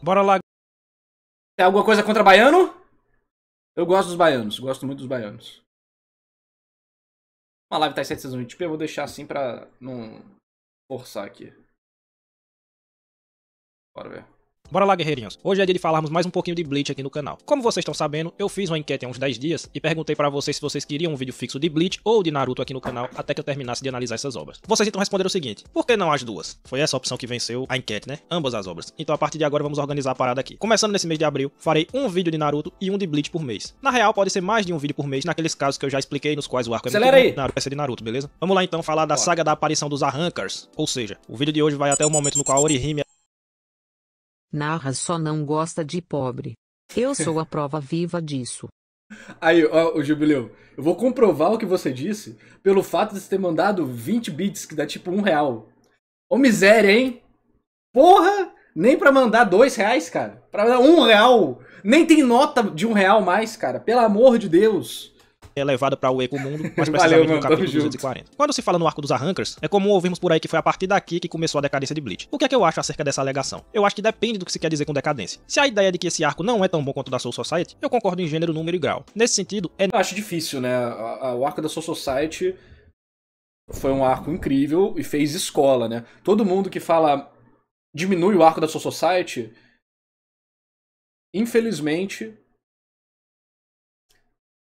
Bora lá. Tem alguma coisa contra baiano? Eu gosto dos baianos, gosto muito dos baianos. A live tá em 720p, eu vou deixar assim pra não forçar aqui. Bora ver. Bora lá, guerreirinhos. Hoje é dia de falarmos mais um pouquinho de Bleach aqui no canal. Como vocês estão sabendo, eu fiz uma enquete há uns 10 dias e perguntei pra vocês se vocês queriam um vídeo fixo de Bleach ou de Naruto aqui no canal até que eu terminasse de analisar essas obras. Vocês então responderam o seguinte: por que não as duas? Foi essa a opção que venceu a enquete, né? Ambas as obras. Então a partir de agora vamos organizar a parada aqui. Começando nesse mês de abril, farei um vídeo de Naruto e um de Bleach por mês. Na real, pode ser mais de um vídeo por mês naqueles casos que eu já expliquei, nos quais o arco é Acelera muito aí. bom, Naruto vai ser de Naruto, beleza? Vamos lá então falar da saga da aparição dos Arrancars. Ou seja, o vídeo de hoje vai até o momento no qual Orihime Narras só não gosta de pobre. Eu sou a prova viva disso. Aí, ó, o Jubileu, eu vou comprovar o que você disse pelo fato de você ter mandado 20 bits, que dá tipo R$1. Ô miséria, hein? Porra! Nem pra mandar R$2, cara. Pra mandar R$1. Nem tem nota de R$1 mais, cara. Pelo amor de Deus. é levada para o Eco Mundo, mais Valeu, precisamente mano, no capítulo tamo junto. 240. Quando se fala no arco dos Arrancars, é comum ouvirmos por aí que foi a partir daqui que começou a decadência de Bleach. O que é que eu acho acerca dessa alegação? Eu acho que depende do que se quer dizer com decadência. Se a ideia é de que esse arco não é tão bom quanto o da Soul Society, eu concordo em gênero, número e grau. Nesse sentido, é Eu acho difícil, né? O arco da Soul Society foi um arco incrível e fez escola, né? Todo mundo que fala diminui o arco da Soul Society, infelizmente,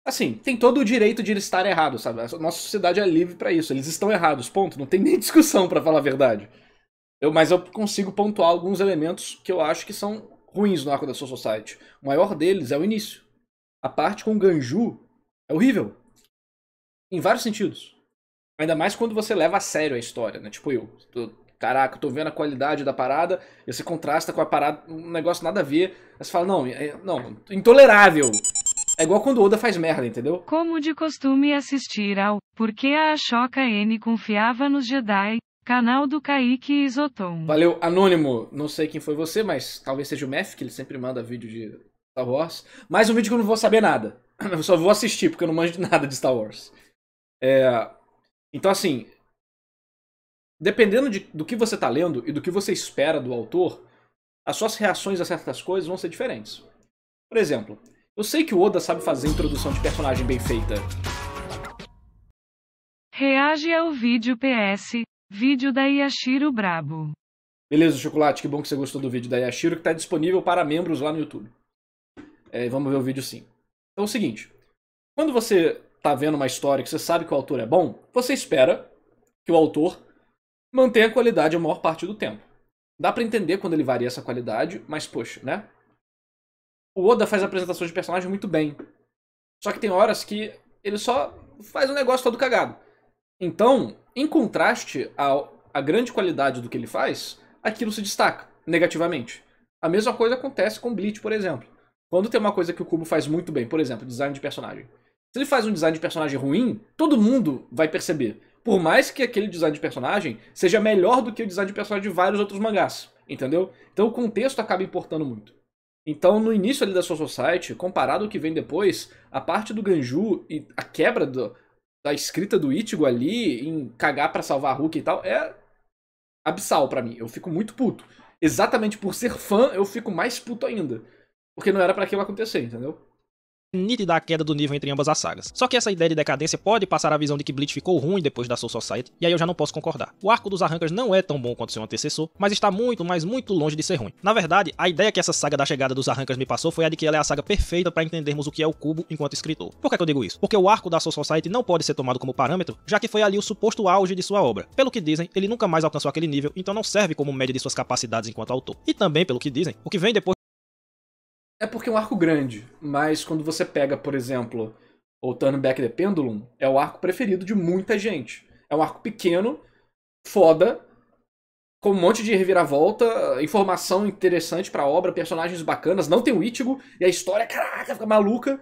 assim, tem todo o direito de eles estarem errados, sabe? A nossa sociedade é livre pra isso. Eles estão errados, ponto. Não tem nem discussão, pra falar a verdade. Mas eu consigo pontuar alguns elementos que eu acho que são ruins no arco da Soul Society. O maior deles é o início. A parte com o Ganju é horrível. Em vários sentidos. Ainda mais quando você leva a sério a história, né? Tipo eu. Caraca, eu tô vendo a qualidade da parada, e você contrasta com a parada, um negócio nada a ver. Aí você fala, não, não, intolerável. É igual quando o Oda faz merda, entendeu? Como de costume assistir ao Porque a Ashoka N confiava nos Jedi, canal do Kaique Isoton. Valeu, Anônimo. Não sei quem foi você, mas talvez seja o Mef, que ele sempre manda vídeo de Star Wars. Mais um vídeo que eu não vou saber nada. Eu só vou assistir, porque eu não manjo de nada de Star Wars. Então, assim, dependendo do que você tá lendo e do que você espera do autor, as suas reações a certas coisas vão ser diferentes. Por exemplo, eu sei que o Oda sabe fazer introdução de personagem bem feita. Reage ao vídeo PS, vídeo da Yashiro Brabo. Beleza, Chocolate, que bom que você gostou do vídeo da Yashiro, que tá disponível para membros lá no YouTube. Vamos ver o vídeo sim. Então é o seguinte, quando você tá vendo uma história que você sabe que o autor é bom, você espera que o autor mantenha a qualidade a maior parte do tempo. Dá pra entender quando ele varia essa qualidade, mas poxa, né? O Oda faz apresentações de personagem muito bem. Só que tem horas que ele só faz um negócio todo cagado. Então, em contraste à grande qualidade do que ele faz, aquilo se destaca negativamente. A mesma coisa acontece com Bleach, por exemplo. Quando tem uma coisa que o Kubo faz muito bem, por exemplo, design de personagem. Se ele faz um design de personagem ruim, todo mundo vai perceber. Por mais que aquele design de personagem seja melhor do que o design de personagem de vários outros mangás. Entendeu? Então o contexto acaba importando muito. Então, no início ali da Soul Society, comparado ao que vem depois, a parte do Ganju e a quebra da escrita do Ichigo ali, em cagar pra salvar a Hulk e tal, é abissal pra mim. Eu fico muito puto. Exatamente por ser fã, eu fico mais puto ainda. Porque não era pra aquilo acontecer, entendeu? nítida a queda do nível entre ambas as sagas. Só que essa ideia de decadência pode passar a visão de que Bleach ficou ruim depois da Soul Society, e aí eu já não posso concordar. O arco dos Arrancars não é tão bom quanto seu antecessor, mas está muito, mas muito longe de ser ruim. Na verdade, a ideia que essa saga da chegada dos Arrancars me passou foi a de que ela é a saga perfeita para entendermos o que é o Kubo enquanto escritor. Por que eu digo isso? Porque o arco da Soul Society não pode ser tomado como parâmetro, já que foi ali o suposto auge de sua obra. Pelo que dizem, ele nunca mais alcançou aquele nível, então não serve como média de suas capacidades enquanto autor. E também, pelo que dizem, o que vem depois é porque é um arco grande, mas quando você pega, por exemplo, o Turn Back the Pendulum, é o arco preferido de muita gente. É um arco pequeno, foda, com um monte de reviravolta, informação interessante pra obra, personagens bacanas, não tem o Ichigo, e a história, caraca, fica maluca.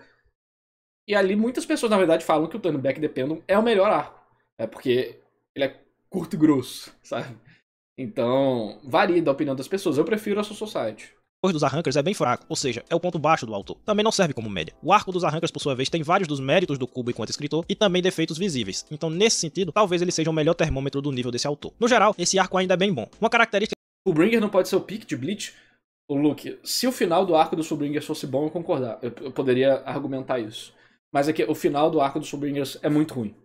E ali muitas pessoas, na verdade, falam que o Turn Back the Pendulum é o melhor arco. É porque ele é curto e grosso, sabe? Então, varia da opinião das pessoas. Eu prefiro a Soul Society. dos Arrancars é bem fraco, ou seja, é o ponto baixo do autor. Também não serve como média. O arco dos Arrancars, por sua vez, tem vários dos méritos do Kubo enquanto escritor e também defeitos visíveis. Então, nesse sentido, talvez ele seja o melhor termômetro do nível desse autor. No geral, esse arco ainda é bem bom. Uma característica o Bringer não pode ser o pique de Bleach? O Luke, se o final do arco do Subringers fosse bom, eu concordar. Eu poderia argumentar isso. Mas é que o final do arco do Subringers é muito ruim.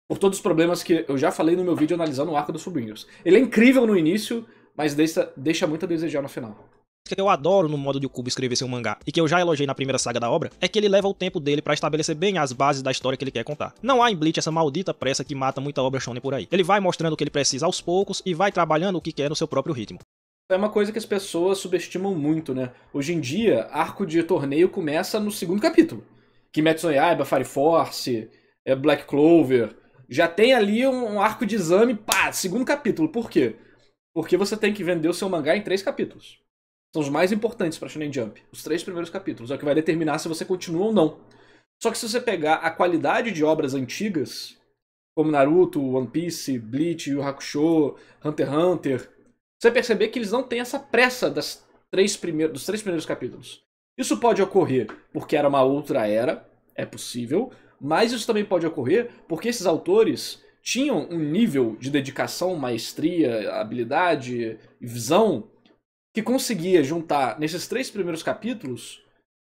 Por todos os problemas que eu já falei no meu vídeo analisando o arco do Subringers. Ele é incrível no início, mas deixa muito a desejar no final. O que eu adoro no modo de o Kubo escrever seu mangá, e que eu já elogiei na primeira saga da obra, é que ele leva o tempo dele pra estabelecer bem as bases da história que ele quer contar. Não há em Bleach essa maldita pressa que mata muita obra shonen por aí. Ele vai mostrando o que ele precisa aos poucos e vai trabalhando o que quer no seu próprio ritmo. É uma coisa que as pessoas subestimam muito, né? Hoje em dia, arco de torneio começa no segundo capítulo. Kimetsu no Yaiba, Fire Force, Black Clover. Já tem ali um arco de exame, pá, segundo capítulo. Por quê? Porque você tem que vender o seu mangá em 3 capítulos. São os mais importantes pra Shonen Jump. Os 3 primeiros capítulos. É o que vai determinar se você continua ou não. Só que se você pegar a qualidade de obras antigas, como Naruto, One Piece, Bleach, Yu Yu Hakusho, Hunter x Hunter, você vai perceber que eles não têm essa pressa dos 3 primeiros capítulos. Isso pode ocorrer porque era uma outra era, é possível, mas isso também pode ocorrer porque esses autores tinham um nível de dedicação, maestria, habilidade e visão que conseguia juntar nesses 3 primeiros capítulos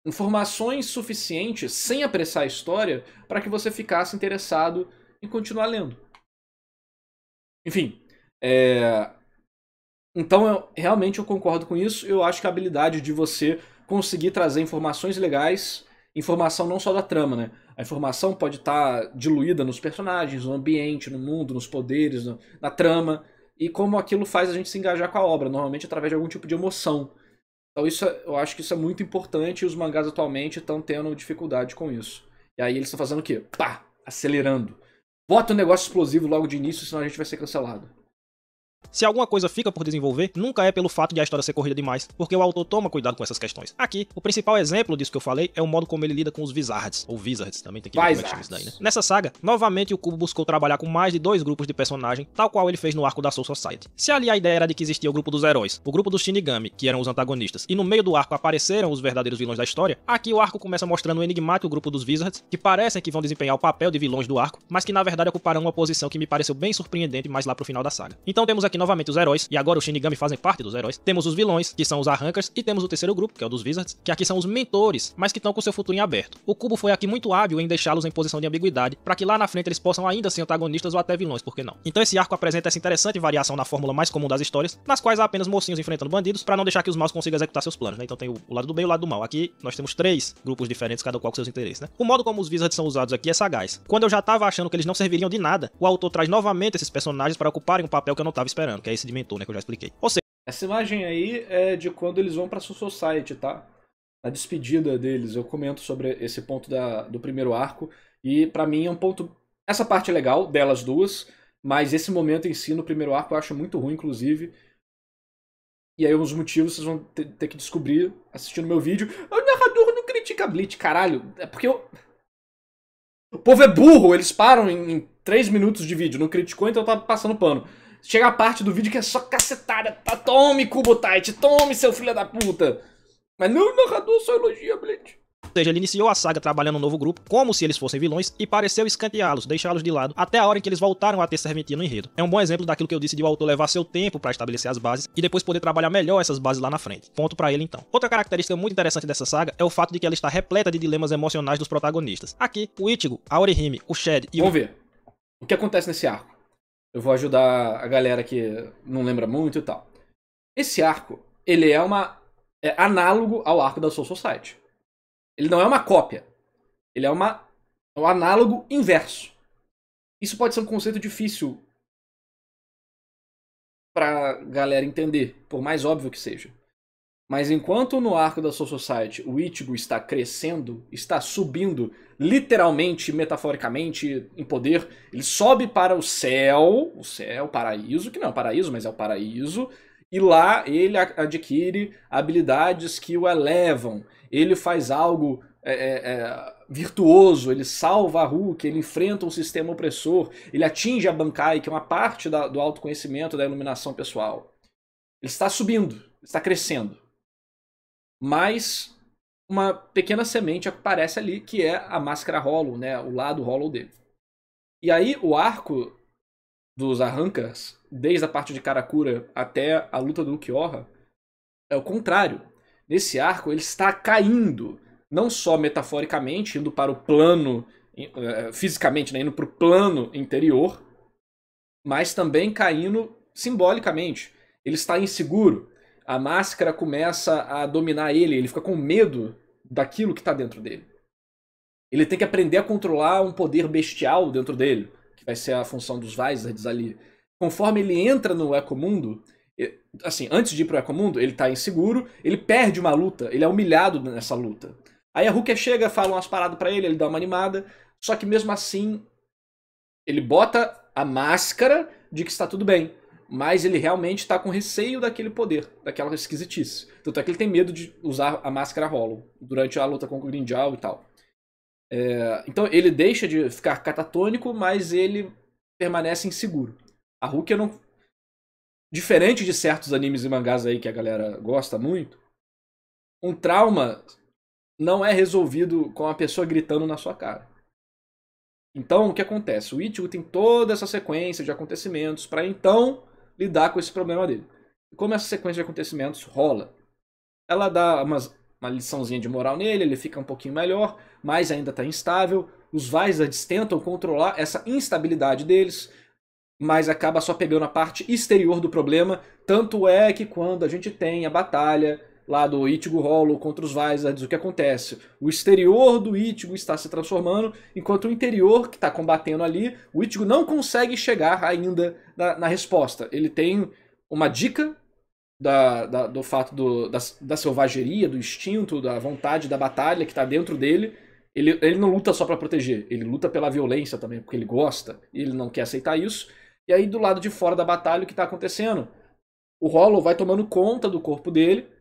informações suficientes, sem apressar a história, para que você ficasse interessado em continuar lendo. Enfim, então realmente eu concordo com isso. Eu acho que a habilidade de você conseguir trazer informações legais, informação não só da trama, né? A informação pode estar diluída nos personagens, no ambiente, no mundo, nos poderes, na trama, e como aquilo faz a gente se engajar com a obra, normalmente através de algum tipo de emoção. Então eu acho que isso é muito importante e os mangás atualmente estão tendo dificuldade com isso. E aí eles estão fazendo o quê? Pá! Acelerando. Bota um negócio explosivo logo de início, senão a gente vai ser cancelado. Se alguma coisa fica por desenvolver, nunca é pelo fato de a história ser corrida demais, porque o autor toma cuidado com essas questões. Aqui, o principal exemplo disso que eu falei é o modo como ele lida com os Wizards, ou Wizards, também tem que ver como é que chama isso daí, né? Nessa saga, novamente o Kubo buscou trabalhar com mais de 2 grupos de personagem, tal qual ele fez no arco da Soul Society. Se ali a ideia era de que existia o grupo dos heróis, o grupo dos Shinigami, que eram os antagonistas, e no meio do arco apareceram os verdadeiros vilões da história, aqui o arco começa mostrando o enigmático grupo dos Wizards, que parecem que vão desempenhar o papel de vilões do arco, mas que na verdade ocuparão uma posição que me pareceu bem surpreendente mais lá pro final da saga. Então temos aqui novamente os heróis, e agora os Shinigami fazem parte dos heróis. Temos os vilões, que são os Arrancars, e temos o terceiro grupo, que é o dos Wizards, que aqui são os mentores, mas que estão com seu futuro em aberto. O Kubo foi aqui muito hábil em deixá-los em posição de ambiguidade, para que lá na frente eles possam ainda ser antagonistas ou até vilões, por que não? Então esse arco apresenta essa interessante variação na fórmula mais comum das histórias, nas quais há apenas mocinhos enfrentando bandidos, para não deixar que os maus consigam executar seus planos, né? Então tem o lado do bem e o lado do mal. Aqui nós temos 3 grupos diferentes, cada qual com seus interesses, né? O modo como os Wizards são usados aqui é sagaz. Quando eu já tava achando que eles não serviriam de nada, o autor traz novamente esses personagens para ocuparem um papel que eu não tava esperando, que é esse de mentor, né, que eu já expliquei. Ou seja, essa imagem aí é de quando eles vão pra Soul Society, tá? A despedida deles. Eu comento sobre esse ponto do primeiro arco. E pra mim é um ponto... Essa parte é legal, delas duas. Mas esse momento em si, no primeiro arco, eu acho muito ruim, inclusive. E aí os motivos vocês vão ter que descobrir assistindo meu vídeo. O narrador não critica Bleach, caralho. É porque o povo é burro. Eles param em 3 minutos de vídeo. Não criticou, então tá passando pano. Chega a parte do vídeo que é só cacetada. Tá? Tome, Kubo Tite, tome, seu filho da puta. Mas não, o narrador só elogia Bleach. Ou seja, ele iniciou a saga trabalhando um novo grupo, como se eles fossem vilões, e pareceu escanteá-los, deixá-los de lado, até a hora em que eles voltaram a ter serventia no enredo. É um bom exemplo daquilo que eu disse de o autor levar seu tempo para estabelecer as bases, e depois poder trabalhar melhor essas bases lá na frente. Ponto pra ele então. Outra característica muito interessante dessa saga é o fato de que ela está repleta de dilemas emocionais dos protagonistas. Aqui, o Ichigo, a Orihime, o Shed e Vamos ver o que acontece nesse arco. Eu vou ajudar a galera que não lembra muito e tal. Esse arco, ele é análogo ao arco da Soul Society. Ele não é uma cópia. Ele é um análogo inverso. Isso pode ser um conceito difícil pra galera entender, por mais óbvio que seja. Mas enquanto no arco da Soul Society o Ichigo está crescendo, está subindo, literalmente, metaforicamente, em poder, ele sobe para o céu, o paraíso, que não é o paraíso, mas é o paraíso, e lá ele adquire habilidades que o elevam. Ele faz algo virtuoso, ele salva a Hulk, ele enfrenta um sistema opressor, ele atinge a Bankai, que é uma parte do autoconhecimento, da iluminação pessoal. Ele está subindo, está crescendo. Mas uma pequena semente aparece ali, que é a máscara Hollow, né? O lado Hollow dele. E aí o arco dos Arrancars, desde a parte de Karakura até a luta do Ukiyoha, é o contrário. Nesse arco, ele está caindo, não só metaforicamente, indo para o plano, fisicamente, né, indo para o plano interior, mas também caindo simbolicamente. Ele está inseguro. A máscara começa a dominar ele, ele fica com medo daquilo que está dentro dele. Ele tem que aprender a controlar um poder bestial dentro dele, que vai ser a função dos Vizards ali. Conforme ele entra no Ecomundo, assim, antes de ir pro Ecomundo, ele tá inseguro, ele perde uma luta, ele é humilhado nessa luta. Aí a Rukia chega, fala umas paradas pra ele dá uma animada, só que mesmo assim, ele bota a máscara de que está tudo bem, mas ele realmente está com receio daquele poder, daquela esquisitice. Tanto é que ele tem medo de usar a máscara Hollow durante a luta com o Grinjal e tal. Então ele deixa de ficar catatônico, mas ele permanece inseguro. A Rukia não... Diferente de certos animes e mangás aí que a galera gosta muito, um trauma não é resolvido com a pessoa gritando na sua cara. Então, o que acontece? O Ichigo tem toda essa sequência de acontecimentos para então lidar com esse problema dele. E como essa sequência de acontecimentos rola? Ela dá uma liçãozinha de moral nele, ele fica um pouquinho melhor, mas ainda está instável. Os Vizards tentam controlar essa instabilidade deles, mas acaba só pegando a parte exterior do problema. Tanto é que quando a gente tem a batalha lá do Ichigo Hollow contra os Vizards, o que acontece? O exterior do Ichigo está se transformando, enquanto o interior que está combatendo ali, o Ichigo não consegue chegar ainda na resposta. Ele tem uma dica do fato da selvageria, do instinto, da vontade da batalha que está dentro dele. Ele não luta só para proteger, ele luta pela violência também, porque ele gosta e ele não quer aceitar isso. E aí do lado de fora da batalha o que está acontecendo? O Hollow vai tomando conta do corpo dele,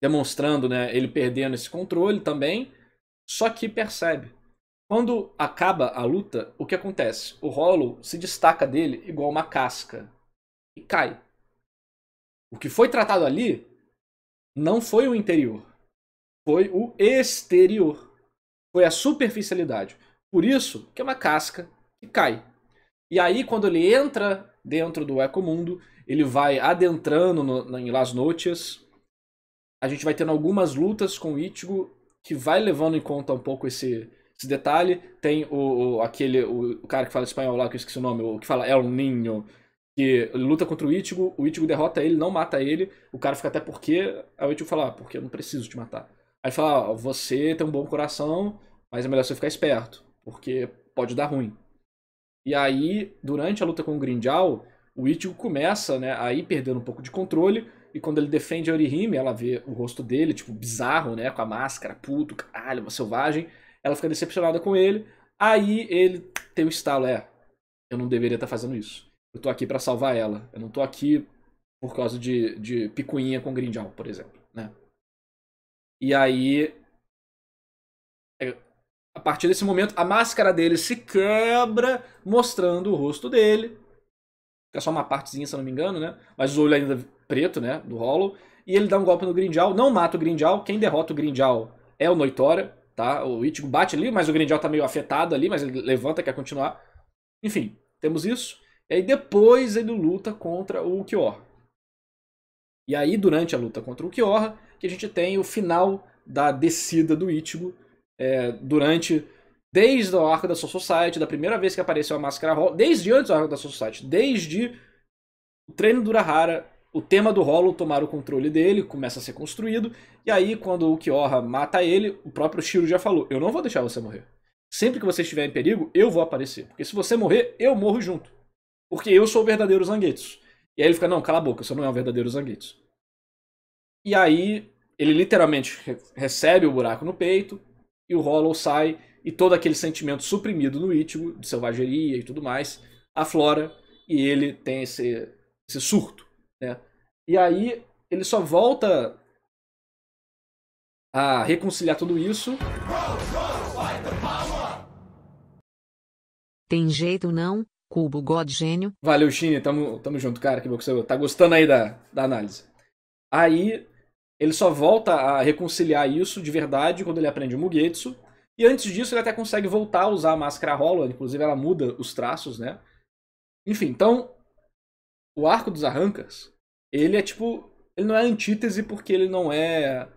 demonstrando, né, ele perdendo esse controle também. Só que percebe, quando acaba a luta, o que acontece? O Hollow se destaca dele igual uma casca e cai. O que foi tratado ali não foi o interior, foi o exterior. Foi a superficialidade. Por isso que é uma casca que cai. E aí, quando ele entra dentro do Ecomundo, ele vai adentrando em Las Noches. A gente vai tendo algumas lutas com o Ichigo, que vai levando em conta um pouco esse detalhe. Tem o cara que fala espanhol lá, que eu esqueci o nome, o que fala El Niño, que ele luta contra o Ichigo derrota ele, não mata ele, o cara fica até porque, aí o Ichigo fala, porque eu não preciso te matar. Aí fala, você tem um bom coração, mas é melhor você ficar esperto, porque pode dar ruim. E aí, durante a luta com o Grinjal, o Ichigo começa, né, a ir perdendo um pouco de controle, e quando ele defende a Orihime, ela vê o rosto dele, tipo, bizarro, né, com a máscara, puto, caralho, uma selvagem, ela fica decepcionada com ele, aí ele tem o estalo, eu não deveria estar fazendo isso. Eu tô aqui pra salvar ela, eu não tô aqui por causa de picuinha com o Grinjal, por exemplo, né. E aí, a partir desse momento, a máscara dele se quebra, mostrando o rosto dele. Fica só uma partezinha, se eu não me engano, né? Mas o olho ainda preto, né? Do Hollow. E ele dá um golpe no Grinjal. Não mata o Grinjal. Quem derrota o Grinjal é o Noitora, tá? O Ichigo bate ali, mas o Grinjal tá meio afetado ali, mas ele levanta, quer continuar. Enfim, temos isso. E aí depois ele luta contra o Ukiyoha. E aí, durante a luta contra o Ukiyoha, que a gente tem o final da descida do Ichigo. Desde o arco da Soul Society, da primeira vez que apareceu a Máscara Hollow, desde antes do arco da Soul Society, desde o treino do Urahara, o tema do Hollow tomar o controle dele, começa a ser construído, e aí quando o Ukiyoha mata ele, o próprio Shiro já falou, eu não vou deixar você morrer. Sempre que você estiver em perigo, eu vou aparecer, porque se você morrer, eu morro junto. Porque eu sou o verdadeiro Zangetsu. E aí ele fica, não, cala a boca, você não é o verdadeiro Zangetsu. E aí ele literalmente recebe o buraco no peito, e o Hollow sai, e todo aquele sentimento suprimido no Ichigo, de selvageria e tudo mais, aflora, e ele tem esse surto, né? E aí ele só volta a reconciliar tudo isso. Tem jeito não, Cubo God Gênio? Valeu, Shine, tamo junto, cara, que bom que você tá gostando aí da análise. Aí ele só volta a reconciliar isso de verdade quando ele aprende o Mugetsu. E antes disso ele até consegue voltar a usar a Máscara Hollow, inclusive ela muda os traços, né? Enfim, então o arco dos Arrancas, ele é tipo Ele não é antítese porque ele não é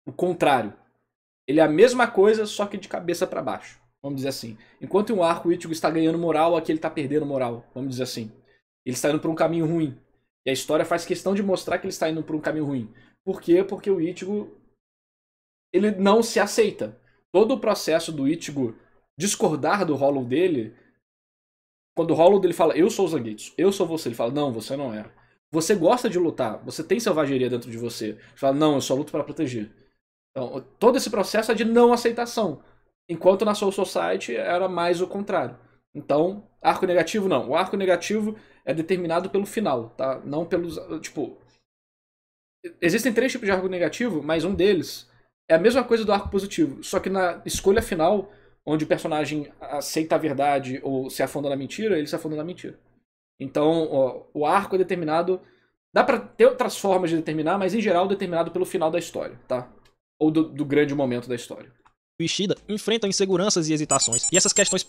o contrário. Ele é a mesma coisa, só que de cabeça pra baixo. Vamos dizer assim. Enquanto em um arco o Ichigo está ganhando moral, aqui ele está perdendo moral. Vamos dizer assim. Ele está indo por um caminho ruim. E a história faz questão de mostrar que ele está indo por um caminho ruim. Por quê? Porque o Ichigo, ele não se aceita. Todo o processo do Ichigo discordar do Hollow dele, quando o Hollow dele fala, eu sou o Zangetsu, eu sou você, ele fala, não, você não é. Você gosta de lutar, você tem selvageria dentro de você. Ele fala, não, eu só luto para proteger. Então, todo esse processo é de não aceitação. Enquanto na Soul Society era mais o contrário. Então, arco negativo não. O arco negativo é determinado pelo final, tá? Não pelos... Tipo... Existem 3 tipos de arco negativo, mas um deles é a mesma coisa do arco positivo. Só que na escolha final, onde o personagem aceita a verdade ou se afunda na mentira, ele se afunda na mentira. Então, ó, o arco é determinado... Dá pra ter outras formas de determinar, mas em geral determinado pelo final da história, tá? Ou do grande momento da história. O Ishida enfrentam inseguranças e hesitações, e essas questões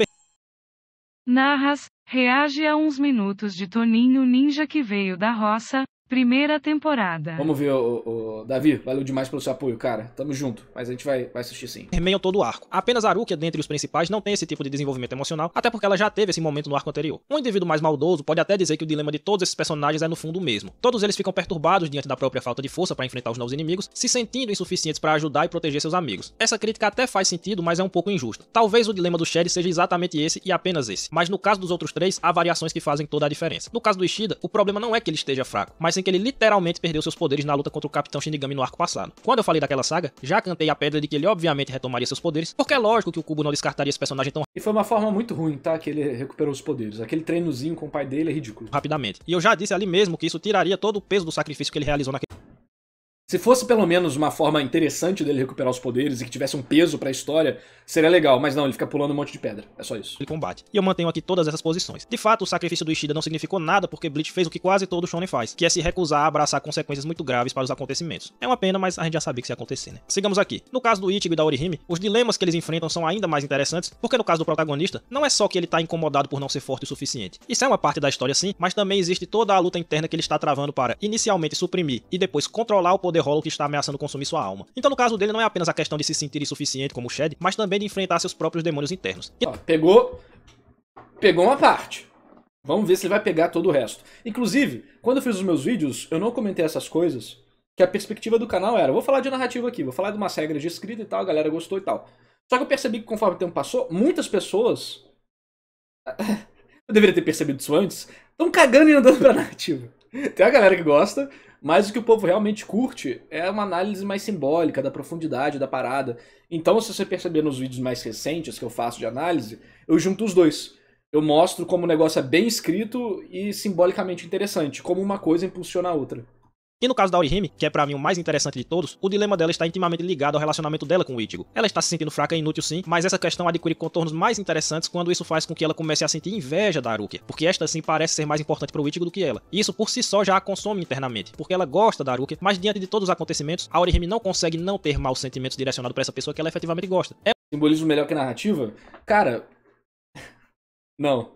Narras, reage a uns minutos de Toninho Ninja que veio da roça, primeira temporada. Vamos ver, o Davi, valeu demais pelo seu apoio, cara. Tamo junto, mas a gente vai assistir sim. permeiam todo o arco. Apenas a Rukia, dentre os principais, não tem esse tipo de desenvolvimento emocional, até porque ela já teve esse momento no arco anterior. Um indivíduo mais maldoso pode até dizer que o dilema de todos esses personagens é no fundo o mesmo. Todos eles ficam perturbados diante da própria falta de força para enfrentar os novos inimigos, se sentindo insuficientes para ajudar e proteger seus amigos. Essa crítica até faz sentido, mas é um pouco injusta. Talvez o dilema do Shed seja exatamente esse e apenas esse, mas no caso dos outros 3, há variações que fazem toda a diferença. No caso do Ishida, o problema não é que ele esteja fraco, mas sim que ele literalmente perdeu seus poderes na luta contra o Capitão Shinigami no arco passado. Quando eu falei daquela saga, já cantei a pedra de que ele obviamente retomaria seus poderes, porque é lógico que o Kubo não descartaria esse personagem tão E foi uma forma muito ruim, tá? Que ele recuperou os poderes. Aquele treinozinho com o pai dele é ridículo. rapidamente. E eu já disse ali mesmo que isso tiraria todo o peso do sacrifício que ele realizou naquele Se fosse pelo menos uma forma interessante dele recuperar os poderes e que tivesse um peso pra história, seria legal. Mas não, ele fica pulando um monte de pedra. É só isso. combate. E eu mantenho aqui todas essas posições. De fato, o sacrifício do Ishida não significou nada porque Bleach fez o que quase todo shonen faz, que é se recusar a abraçar consequências muito graves para os acontecimentos. É uma pena, mas a gente já sabia que isso ia acontecer, né? Sigamos aqui. No caso do Ichigo e da Orihime, os dilemas que eles enfrentam são ainda mais interessantes, porque no caso do protagonista, não é só que ele tá incomodado por não ser forte o suficiente. Isso é uma parte da história sim, mas também existe toda a luta interna que ele está travando para, inicialmente, suprimir e depois controlar o poder Hollow que está ameaçando consumir sua alma. Então no caso dele não é apenas a questão de se sentir insuficiente como o Shed, mas também de enfrentar seus próprios demônios internos. Ó, pegou uma parte. Vamos ver se ele vai pegar todo o resto. Inclusive, quando eu fiz os meus vídeos, eu não comentei essas coisas, que a perspectiva do canal era, vou falar de narrativa aqui, vou falar de umas regras de escrita e tal, a galera gostou e tal. Só que eu percebi que conforme o tempo passou, muitas pessoas, eu deveria ter percebido isso antes, estão cagando e andando pra narrativa. Tem a galera que gosta, mas o que o povo realmente curte é uma análise mais simbólica, da profundidade da parada. Então, se você perceber nos vídeos mais recentes que eu faço de análise, eu junto os dois. Eu mostro como o negócio é bem escrito e simbolicamente interessante, como uma coisa impulsiona a outra. E no caso da Orihime, que é pra mim o mais interessante de todos, o dilema dela está intimamente ligado ao relacionamento dela com o Ichigo. Ela está se sentindo fraca e inútil sim, mas essa questão adquire contornos mais interessantes quando isso faz com que ela comece a sentir inveja da Harukia, porque esta sim parece ser mais importante pro Ichigo do que ela. E isso por si só já a consome internamente, porque ela gosta da Harukia, mas diante de todos os acontecimentos, a Orihime não consegue não ter maus sentimentos direcionados pra essa pessoa que ela efetivamente gosta. Simbolismo melhor que narrativa? Cara, não.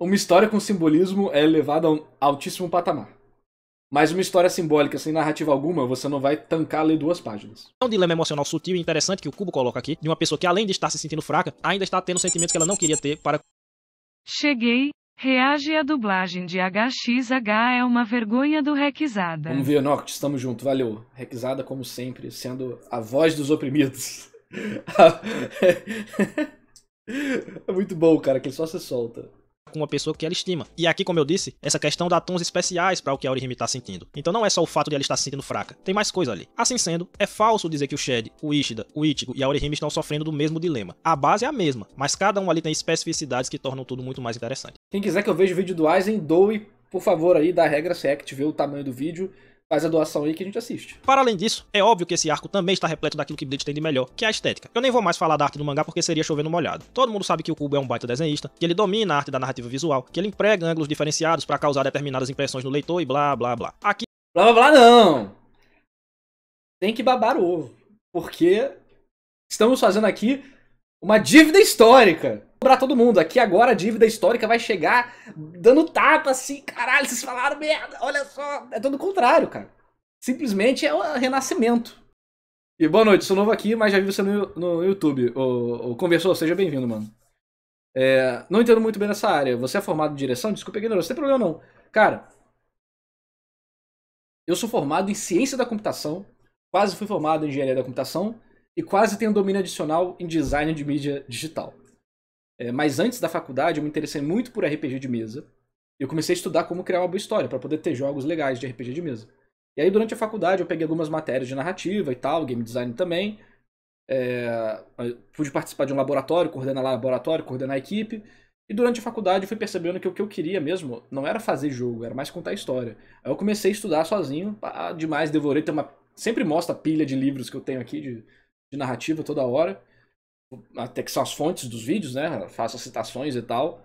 Uma história com simbolismo é elevada a um altíssimo patamar. Mas uma história simbólica sem narrativa alguma, você não vai tancar ler 2 páginas. É um dilema emocional sutil e interessante que o Kubo coloca aqui, de uma pessoa que além de estar se sentindo fraca, ainda está tendo sentimentos que ela não queria ter para... Cheguei, reage a dublagem de HXH é uma vergonha do Requisada. Vamos ver, Noct, estamos juntos, valeu. Requisada, como sempre, sendo a voz dos oprimidos. É muito bom, cara, que ele só se solta. com uma pessoa que ela estima. E aqui, como eu disse, essa questão dá tons especiais para o que a Orihime tá sentindo. Então não é só o fato de ela estar se sentindo fraca, tem mais coisa ali. Assim sendo, é falso dizer que o Shed, o Ishida, o Ichigo e a Orihime estão sofrendo do mesmo dilema. A base é a mesma, mas cada um ali tem especificidades que tornam tudo muito mais interessante. Quem quiser que eu veja o vídeo do Aizen, doe, por favor, aí, da regra Sect, vê o tamanho do vídeo, faz a doação aí que a gente assiste. Para além disso, é óbvio que esse arco também está repleto daquilo que Bleach tem de melhor, que é a estética. Eu nem vou mais falar da arte do mangá porque seria chover no molhado. Todo mundo sabe que o Kubo é um baita desenhista, que ele domina a arte da narrativa visual, que ele emprega ângulos diferenciados para causar determinadas impressões no leitor e blá blá blá. Aqui... Blá blá blá não! Tem que babar o ovo, porque estamos fazendo aqui uma dívida histórica. cobrar todo mundo. Aqui agora a dívida histórica vai chegar dando tapa assim, caralho, vocês falaram merda, olha só. É todo o contrário, cara. Simplesmente é o renascimento. E boa noite, sou novo aqui, mas já vi você no YouTube. O Conversou, seja bem-vindo, mano. Não entendo muito bem nessa área. Você é formado em direção? Desculpa a ignorância, não tem problema não. Cara, eu sou formado em ciência da computação, quase fui formado em engenharia da computação e quase tenho domínio adicional em design de mídia digital. Mas antes da faculdade eu me interessei muito por RPG de mesa e eu comecei a estudar como criar uma boa história para poder ter jogos legais de RPG de mesa. E aí durante a faculdade eu peguei algumas matérias de narrativa e tal, game design também. Pude participar de um laboratório, coordenar a equipe. E durante a faculdade eu fui percebendo que o que eu queria mesmo não era fazer jogo, era mais contar história. Aí eu comecei a estudar sozinho, demais, devorei. Sempre mostra a pilha de livros que eu tenho aqui de narrativa toda hora. Até que são as fontes dos vídeos, né? Faço citações e tal.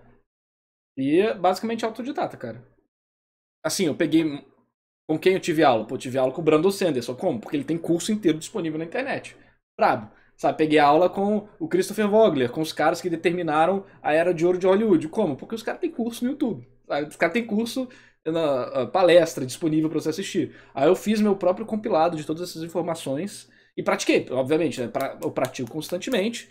E basicamente autodidata, cara. Assim, eu peguei... Com quem eu tive aula? Pô, eu tive aula com o Brandon Sanderson. Como? Porque ele tem curso inteiro disponível na internet. Brabo. Sabe, peguei aula com o Christopher Vogler, com os caras que determinaram a era de ouro de Hollywood. Como? Porque os caras têm curso no YouTube. Sabe? Os caras têm curso na palestra disponível para você assistir. Aí eu fiz meu próprio compilado de todas essas informações e pratiquei, obviamente, né? Eu pratico constantemente.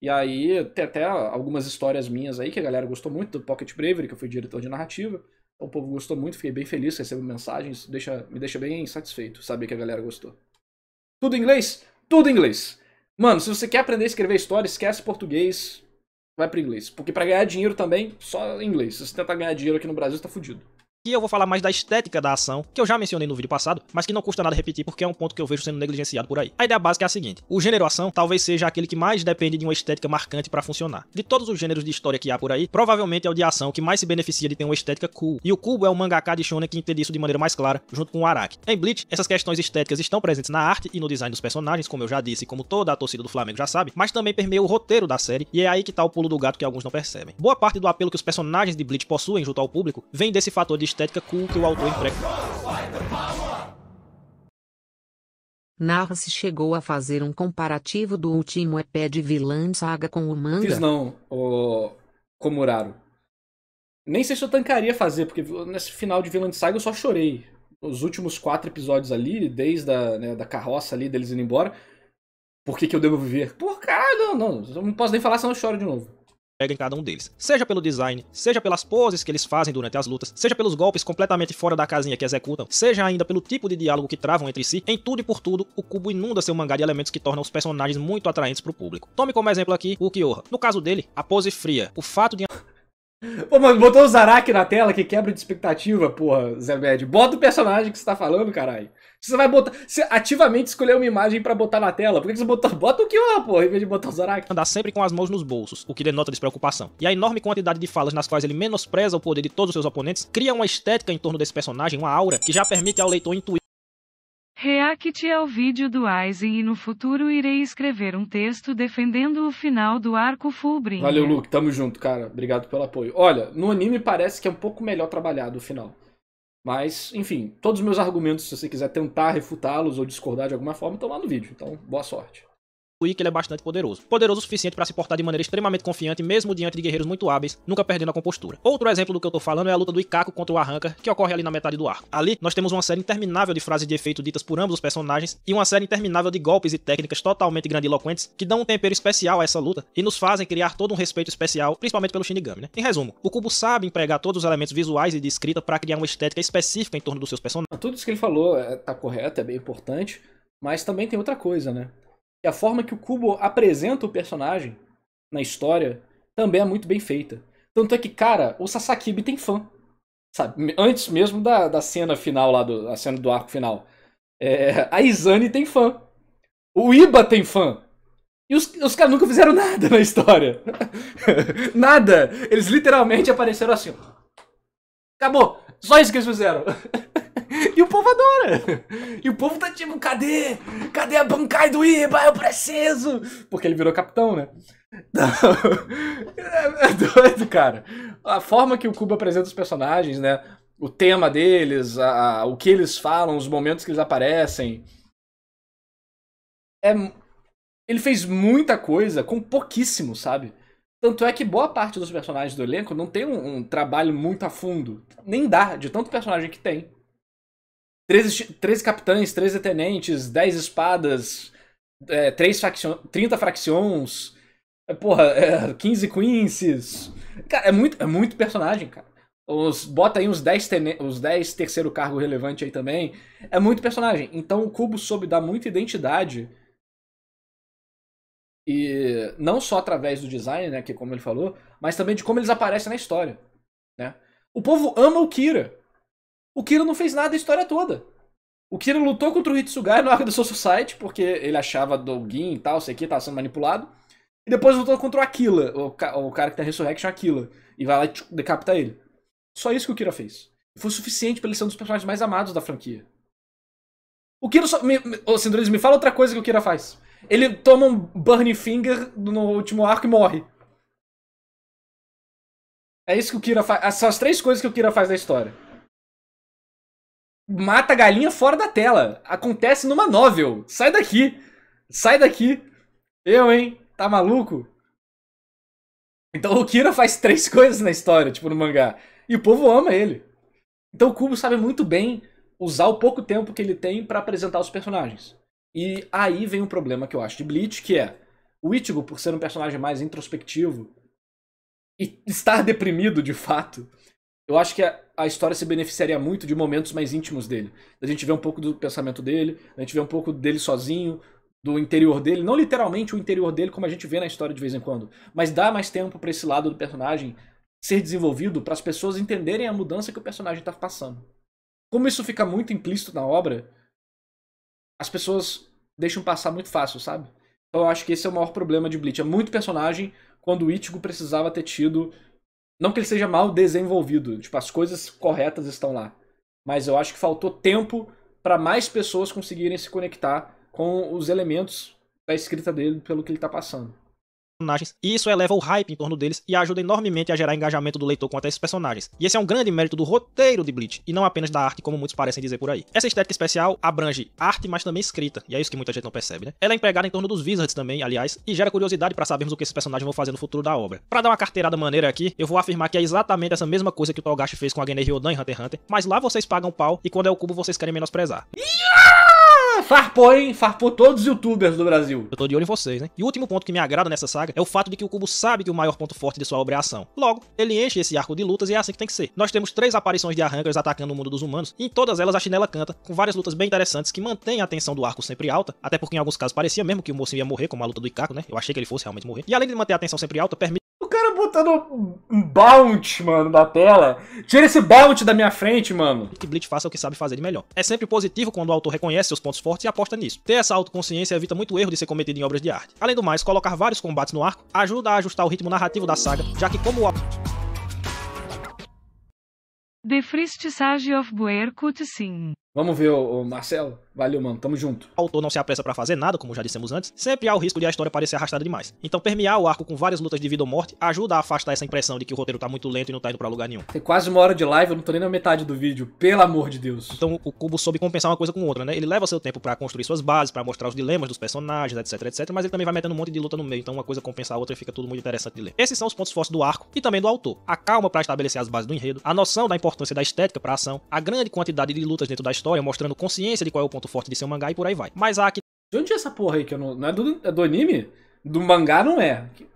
E aí tem até algumas histórias minhas aí que a galera gostou muito, do Pocket Bravery, que eu fui diretor de narrativa. Então, o povo gostou muito, fiquei bem feliz, recebo mensagens, me deixa bem satisfeito saber que a galera gostou. Tudo em inglês? Tudo em inglês. Mano, se você quer aprender a escrever história, esquece português, vai pro inglês. Porque pra ganhar dinheiro também, só em inglês. Se você tentar ganhar dinheiro aqui no Brasil, você tá fudido. Aqui eu vou falar mais da estética da ação, que eu já mencionei no vídeo passado, mas que não custa nada repetir porque é um ponto que eu vejo sendo negligenciado por aí. A ideia básica é a seguinte: o gênero ação talvez seja aquele que mais depende de uma estética marcante para funcionar. De todos os gêneros de história que há por aí, provavelmente é o de ação que mais se beneficia de ter uma estética cool. E o Kubo é um mangaka de shonen que entende isso de maneira mais clara, junto com o Araki. Em Bleach, essas questões estéticas estão presentes na arte e no design dos personagens, como eu já disse, como toda a torcida do Flamengo já sabe, mas também permeia o roteiro da série, e é aí que tá o pulo do gato que alguns não percebem. Boa parte do apelo que os personagens de Bleach possuem junto ao público vem desse fator de estética cool que o autor emprega. Narra-se chegou a fazer um comparativo do último EP de Vinland Saga com o manga? Fiz não, o Komuraro. Nem sei se eu tancaria fazer, porque nesse final de Vinland Saga eu só chorei. Os últimos 4 episódios ali, desde da carroça ali, deles indo embora. Por que eu devo viver? Por caralho, não. Eu não posso nem falar senão eu choro de novo. Em cada um deles. Seja pelo design, seja pelas poses que eles fazem durante as lutas, seja pelos golpes completamente fora da casinha que executam, seja ainda pelo tipo de diálogo que travam entre si, em tudo e por tudo, o Kubo inunda seu mangá de elementos que tornam os personagens muito atraentes pro público. Tome como exemplo aqui o Kyoha. No caso dele, a pose fria, o fato de... Pô, mano, botou o Zaraki na tela, que quebra de expectativa, porra, Zé Med. Bota o personagem que você tá falando, caralho. Você vai botar... Você ativamente escolheu uma imagem pra botar na tela. Por que você botou... Bota o Kyoha, porra, em vez de botar o Zaraki. Andar sempre com as mãos nos bolsos, o que denota despreocupação. E a enorme quantidade de falas nas quais ele menospreza o poder de todos os seus oponentes, cria uma estética em torno desse personagem, uma aura, que já permite ao leitor intuir. React ao vídeo do Aizen e no futuro irei escrever um texto defendendo o final do arco Fullbrinha. Valeu, Luke. Tamo junto, cara. Obrigado pelo apoio. Olha, no anime parece que é um pouco melhor trabalhado o final. Mas, enfim, todos os meus argumentos, se você quiser tentar refutá-los ou discordar de alguma forma, estão lá no vídeo. Então, boa sorte. Que ele é bastante poderoso. Poderoso o suficiente para se portar de maneira extremamente confiante, mesmo diante de guerreiros muito hábeis, nunca perdendo a compostura. Outro exemplo do que eu tô falando é a luta do Ikkaku contra o Arrancar, que ocorre ali na metade do arco. Ali, nós temos uma série interminável de frases de efeito ditas por ambos os personagens, e uma série interminável de golpes e técnicas totalmente grandiloquentes, que dão um tempero especial a essa luta, e nos fazem criar todo um respeito especial, principalmente pelo Shinigami, né? Em resumo, o Kubo sabe empregar todos os elementos visuais e de escrita para criar uma estética específica em torno dos seus personagens. Tudo isso que ele falou tá correto, é bem importante, mas também tem outra coisa, né? E a forma que o Kubo apresenta o personagem na história também é muito bem feita. Tanto é que, cara, o Sasakibe tem fã. Sabe? Antes mesmo da cena final lá, a cena do arco final. A Izane tem fã. O Iba tem fã. E os caras nunca fizeram nada na história. Nada. Eles literalmente apareceram assim. Acabou. Só isso que eles fizeram. E o povo adora. E o povo tá tipo, cadê? Cadê a Bankai do Iba? Eu preciso. Porque ele virou capitão, né? Então, é doido, cara. A forma que o Kubo apresenta os personagens, né? O tema deles, o que eles falam, os momentos que eles aparecem. Ele fez muita coisa com pouquíssimo, sabe? Tanto é que boa parte dos personagens do elenco não tem um trabalho muito a fundo. Nem dá, de tanto personagem que tem. 13 capitães, 13 tenentes, 10 espadas, 30 facções, 15 quinces. Cara, é muito personagem, cara. Bota aí uns 10 terceiro cargo relevante aí também. É muito personagem. Então o Cubo soube dar muita identidade. E não só através do design, né, que como ele falou, mas também de como eles aparecem na história, né? O povo ama o Kira. O Kira não fez nada a história toda. O Kira lutou contra o Hitsugai no arco da Soul Society, porque ele achava Dougin e tal, sei que tava sendo manipulado. E depois lutou contra o Aquila, o cara que tem a Resurrection Aquila. E vai lá e decapita ele. Só isso que o Kira fez. E foi suficiente pra ele ser um dos personagens mais amados da franquia. O Kira só... Cindureles, me fala outra coisa que o Kira faz. Ele toma um Burning Finger no último arco e morre. É isso que o Kira faz. São as 3 coisas que o Kira faz na história. Mata a galinha fora da tela. Acontece numa novel. Sai daqui. Sai daqui. Eu, hein? Tá maluco? Então o Kira faz 3 coisas na história, tipo no mangá. E o povo ama ele. Então o Kubo sabe muito bem usar o pouco tempo que ele tem pra apresentar os personagens. E aí vem um problema que eu acho de Bleach, que é o Ichigo, por ser um personagem mais introspectivo e estar deprimido de fato, eu acho que a história se beneficiaria muito de momentos mais íntimos dele. A gente vê um pouco do pensamento dele, a gente vê um pouco dele sozinho, do interior dele, não literalmente o interior dele como a gente vê na história de vez em quando, mas dá mais tempo pra esse lado do personagem ser desenvolvido, para as pessoas entenderem a mudança que o personagem tá passando. Como isso fica muito implícito na obra, as pessoas deixam passar muito fácil, sabe? Então eu acho que esse é o maior problema de Bleach. É muito personagem quando o Ichigo precisava ter tido... Não que ele seja mal desenvolvido, tipo, as coisas corretas estão lá. Mas eu acho que faltou tempo para mais pessoas conseguirem se conectar com os elementos da escrita dele pelo que ele tá passando. E isso eleva o hype em torno deles e ajuda enormemente a gerar engajamento do leitor quanto a esses personagens. E esse é um grande mérito do roteiro de Bleach, e não apenas da arte, como muitos parecem dizer por aí. Essa estética especial abrange arte, mas também escrita, e é isso que muita gente não percebe, né? Ela é empregada em torno dos Wizards também, aliás, e gera curiosidade pra sabermos o que esses personagens vão fazer no futuro da obra. Pra dar uma carteirada maneira aqui, eu vou afirmar que é exatamente essa mesma coisa que o Togashi fez com a Gene Ryodan em Hunter x Hunter, mas lá vocês pagam pau, e quando é o Cubo vocês querem menosprezar. Farpou, hein? Farpou todos os youtubers do Brasil. Eu tô de olho em vocês, né? E o último ponto que me agrada nessa saga é o fato de que o Cubo sabe que o maior ponto forte de sua obra é a ação. Logo, ele enche esse arco de lutas e é assim que tem que ser. Nós temos 3 aparições de arrancas atacando o mundo dos humanos, e em todas elas a chinela canta, com várias lutas bem interessantes que mantêm a tensão do arco sempre alta, até porque em alguns casos parecia mesmo que o mocinho ia morrer, como a luta do Ikako, né? Eu achei que ele fosse realmente morrer. E além de manter a tensão sempre alta, permite... O cara botando um bounty, mano, na tela. Tira esse bounty da minha frente, mano. que Bleach faça o que sabe fazer de melhor. É sempre positivo quando o autor reconhece seus pontos fortes e aposta nisso. Ter essa autoconsciência evita muito erro de ser cometido em obras de arte. Além do mais, colocar vários combates no arco ajuda a ajustar o ritmo narrativo da saga, já que como o The First Sage of Buer Cutscene. Vamos ver o Marcelo? Valeu, mano. Tamo junto. O autor não se apressa pra fazer nada, como já dissemos antes, sempre há o risco de a história parecer arrastada demais. Então permear o arco com várias lutas de vida ou morte ajuda a afastar essa impressão de que o roteiro tá muito lento e não tá indo pra lugar nenhum. Tem quase 1 hora de live, eu não tô nem na metade do vídeo. Pelo amor de Deus. Então o Cubo soube compensar uma coisa com outra, né? Ele leva seu tempo pra construir suas bases, pra mostrar os dilemas dos personagens, etc, etc, mas ele também vai metendo um monte de luta no meio, então uma coisa compensa a outra e fica tudo muito interessante de ler. Esses são os pontos fortes do arco e também do autor. A calma pra estabelecer as bases do enredo, a noção da importância da estética pra ação, a grande quantidade de lutas dentro da história, mostrando consciência de qual é o ponto forte de seu mangá e por aí vai. Mas há aqui... De onde é essa porra aí que eu não... Não é do anime? Do mangá não é. Que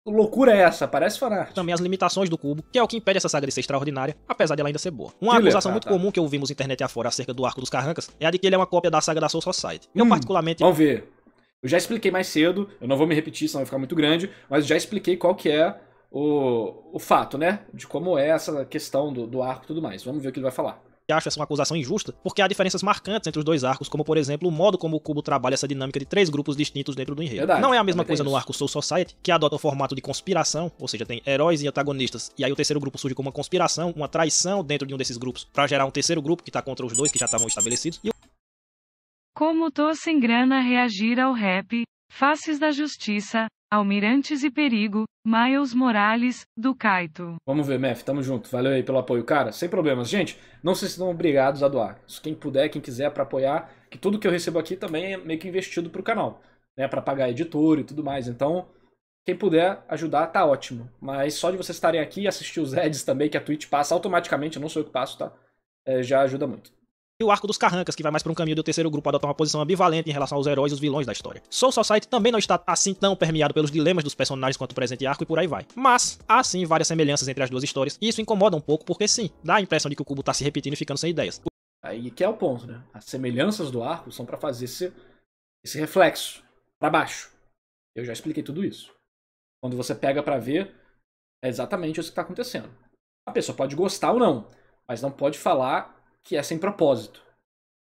loucura é essa? Parece fanart. Também as limitações do Cubo, que é o que impede essa saga de ser extraordinária, apesar de ela ainda ser boa. Uma acusação muito comum que ouvimos internet afora acerca do arco dos Carrancas é a de que ele é uma cópia da saga da Soul Society. Eu particularmente... Vamos ver. Eu já expliquei mais cedo, eu não vou me repetir, senão vai ficar muito grande, mas eu já expliquei qual que é o fato, né? De como é essa questão do arco e tudo mais. Vamos ver o que ele vai falar. Acho essa uma acusação injusta, porque há diferenças marcantes entre os dois arcos, como por exemplo o modo como o Cubo trabalha essa dinâmica de 3 grupos distintos dentro do enredo. Verdade, não é a mesma coisa no arco Soul Society, que adota o formato de conspiração, ou seja, tem heróis e antagonistas, e aí o terceiro grupo surge como uma conspiração, uma traição dentro de um desses grupos, pra gerar um terceiro grupo que tá contra os dois que já estavam estabelecidos. E Como tô sem grana reagir ao rap, Faces da Justiça, Almirantes e Perigo, Miles Morales, do Kaito. Vamos ver, Mef, tamo junto. Valeu aí pelo apoio, cara. Sem problemas. Gente, não se sintam obrigados a doar. Quem puder, quem quiser pra apoiar, que tudo que eu recebo aqui também é meio que investido pro canal, né? Pra pagar editor e tudo mais. Então, Quem puder ajudar, tá ótimo. Mas só de vocês estarem aqui e assistir os ads também, que a Twitch passa automaticamente, eu não sou eu que passo, tá? Já ajuda muito. E o arco dos Carrancas, que vai mais para um caminho do terceiro grupo adotar uma posição ambivalente em relação aos heróis e os vilões da história. Soul Society também não está assim tão permeado pelos dilemas dos personagens quanto o presente arco e por aí vai. Mas, há sim várias semelhanças entre as duas histórias, e isso incomoda um pouco porque sim, dá a impressão de que o cubo tá se repetindo e ficando sem ideias. Aí que é o ponto, né? As semelhanças do arco são pra fazer esse reflexo pra baixo. Eu já expliquei tudo isso. Quando você pega pra ver, é exatamente isso que tá acontecendo. A pessoa pode gostar ou não, mas não pode falar que é sem propósito.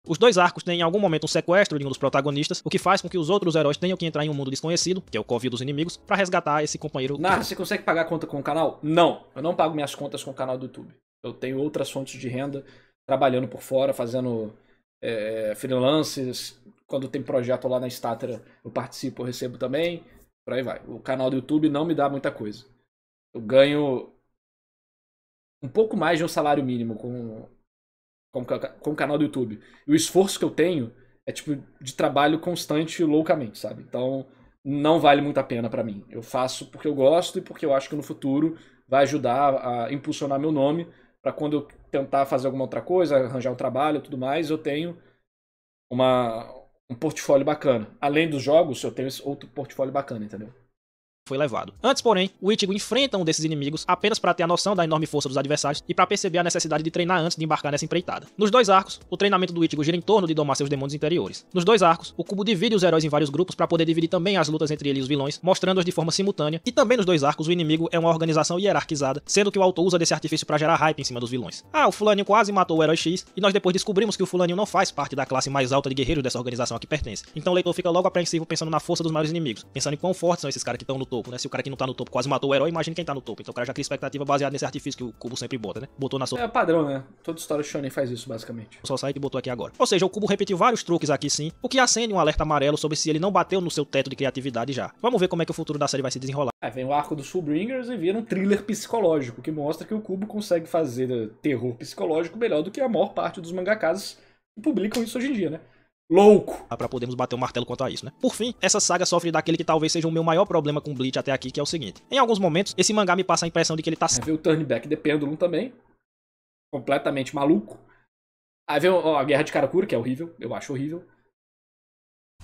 Os dois arcos têm em algum momento um sequestro de um dos protagonistas, o que faz com que os outros heróis tenham que entrar em um mundo desconhecido, que é o covil dos inimigos, pra resgatar esse companheiro. Você consegue pagar a conta com o canal? Não, eu não pago minhas contas com o canal do YouTube. Eu tenho outras fontes de renda, trabalhando por fora, fazendo freelances. Quando tem projeto lá na Statera, eu participo, eu recebo também. Por aí vai. O canal do YouTube não me dá muita coisa. Eu ganho um pouco mais de um salário mínimo com o canal do YouTube. E o esforço que eu tenho é tipo de trabalho constante loucamente, sabe? Então não vale muito a pena pra mim. Eu faço porque eu gosto e porque eu acho que no futuro vai ajudar a impulsionar meu nome pra quando eu tentar fazer alguma outra coisa, arranjar um trabalho e tudo mais, eu tenho um portfólio bacana. Além dos jogos, eu tenho esse outro portfólio bacana, entendeu? Foi levado. Antes, porém, o Ichigo enfrenta um desses inimigos apenas para ter a noção da enorme força dos adversários e para perceber a necessidade de treinar antes de embarcar nessa empreitada. Nos dois arcos, o treinamento do Ichigo gira em torno de domar seus demônios interiores. Nos dois arcos, o cubo divide os heróis em vários grupos para poder dividir também as lutas entre ele e os vilões, mostrando-as de forma simultânea, e também nos dois arcos o inimigo é uma organização hierarquizada, sendo que o autor usa desse artifício para gerar hype em cima dos vilões. O fulaninho quase matou o herói X, e nós depois descobrimos que o fulaninho não faz parte da classe mais alta de guerreiros dessa organização a que pertence. Então o leitor fica logo apreensivo pensando na força dos maiores inimigos, pensando em quão fortes são esses caras que estão no topo, né? Se o cara que não tá no topo quase matou o herói, imagina quem tá no topo. Então o cara já cria expectativa baseada nesse artifício que o cubo sempre bota, né? Botou na sua... É padrão, né? Toda história shonen faz isso, basicamente. Só sai e botou aqui agora. Ou seja, o cubo repetiu vários truques aqui sim, o que acende um alerta amarelo sobre se ele não bateu no seu teto de criatividade já. Vamos ver como é que o futuro da série vai se desenrolar. Aí vem o arco dos Fullbringers e vira um thriller psicológico, que mostra que o cubo consegue fazer terror psicológico melhor do que a maior parte dos mangakas que publicam isso hoje em dia, né? Louco! Pra podermos bater o martelo quanto a isso, né? Por fim, essa saga sofre daquele que talvez seja o meu maior problema com Bleach até aqui, que é o seguinte. Em alguns momentos, esse mangá me passa a impressão de que ele tá... Aí vem o turn back de Pendulum também. Completamente maluco. Aí vem a Guerra de Karakura, que é horrível. Eu acho horrível.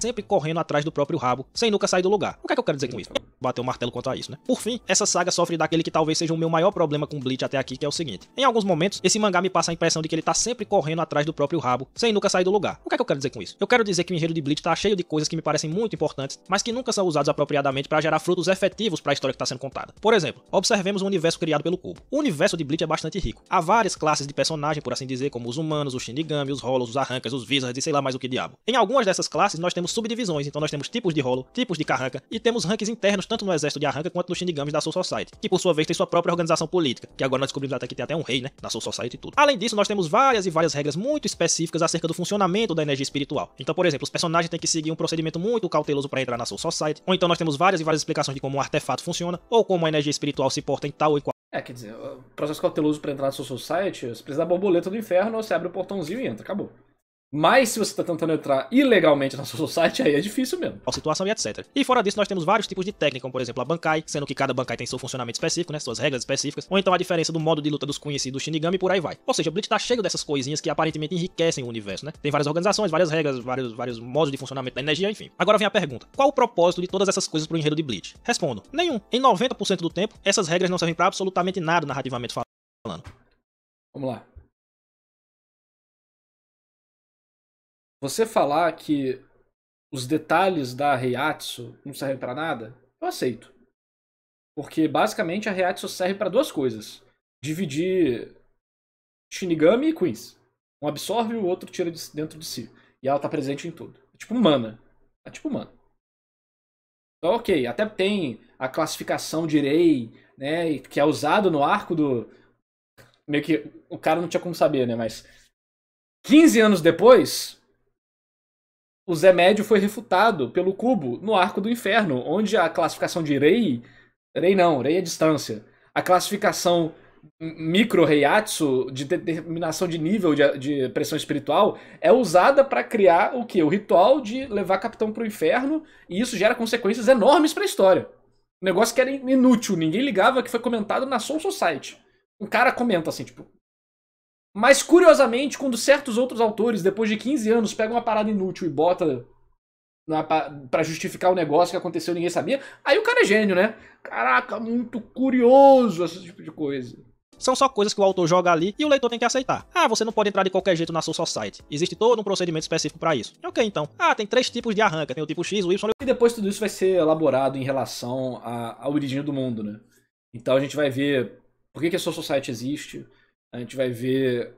sempre correndo atrás do próprio rabo, sem nunca sair do lugar. O que é que eu quero dizer com isso? Bater o martelo quanto a isso, né? Por fim, essa saga sofre daquele que talvez seja o meu maior problema com Bleach até aqui, que é o seguinte. Em alguns momentos, esse mangá me passa a impressão de que ele tá sempre correndo atrás do próprio rabo, sem nunca sair do lugar. O que é que eu quero dizer com isso? Eu quero dizer que o enredo de Bleach tá cheio de coisas que me parecem muito importantes, mas que nunca são usadas apropriadamente para gerar frutos efetivos para a história que tá sendo contada. Por exemplo, observemos o universo criado pelo Cubo. O universo de Bleach é bastante rico. Há várias classes de personagem, por assim dizer, como os humanos, os Shinigami, os Hollows, os Arrancas, os Wizards e sei lá mais o que diabo. Em algumas dessas classes, nós temos subdivisões, então nós temos tipos de Hollow, tipos de Carranca, e temos ranks internos tanto no exército de Arranca quanto nos Shinigamis da Soul Society, que por sua vez tem sua própria organização política, que agora nós descobrimos até que tem até um rei, né, da Soul Society e tudo. Além disso, nós temos várias e várias regras muito específicas acerca do funcionamento da energia espiritual. Então, por exemplo, os personagens têm que seguir um procedimento muito cauteloso para entrar na Soul Society, ou então nós temos várias e várias explicações de como um artefato funciona, ou como a energia espiritual se porta em tal e qual. Quer dizer, o processo cauteloso para entrar na Soul Society, você precisa da borboleta do inferno, você abre o portãozinho e entra, acabou. Mas se você tá tentando entrar ilegalmente na sua society, aí é difícil mesmo. A situação e etc. E fora disso, nós temos vários tipos de técnica, como por exemplo a Bankai, sendo que cada Bankai tem seu funcionamento específico, né, suas regras específicas, ou então a diferença do modo de luta dos Queens e do Shinigami e por aí vai. Ou seja, o Bleach tá cheio dessas coisinhas que aparentemente enriquecem o universo, né? Tem várias organizações, várias regras, vários modos de funcionamento da energia, enfim. Agora vem a pergunta: qual o propósito de todas essas coisas pro enredo de Bleach? Respondo: nenhum. Em 90% do tempo, essas regras não servem pra absolutamente nada narrativamente falando. Vamos lá. Você falar que os detalhes da Heiatsu não servem pra nada, eu aceito. Porque basicamente a Heiatsu serve pra duas coisas: dividir Shinigami e Queens. Um absorve e o outro tira dentro de si. E ela tá presente em tudo. É tipo mana. É tipo mana. Então, ok, até tem a classificação de Rei, né, que é usado no arco do... Meio que o cara não tinha como saber, né, mas 15 anos depois, o Zé Médio foi refutado pelo Cubo no Arco do Inferno, onde a classificação de Rei é distância. A classificação micro Heiatsu, de determinação de nível de pressão espiritual, é usada para criar o quê? O ritual de levar Capitão pro inferno, e isso gera consequências enormes para a história. Um negócio que era inútil, ninguém ligava, que foi comentado na Soul Society. Um cara comenta assim, tipo... Mas, curiosamente, quando certos outros autores, depois de 15 anos, pegam uma parada inútil e bota pra justificar o negócio que aconteceu e ninguém sabia, aí o cara é gênio, né? Caraca, muito curioso esse tipo de coisa. São só coisas que o autor joga ali e o leitor tem que aceitar. Ah, você não pode entrar de qualquer jeito na Soul Society. Existe todo um procedimento específico pra isso. Ok, então. Ah, tem 3 tipos de arranca. Tem o tipo X, o Y... E depois tudo isso vai ser elaborado em relação à origem do mundo, né? Então a gente vai ver por que a Soul Society existe. A gente vai ver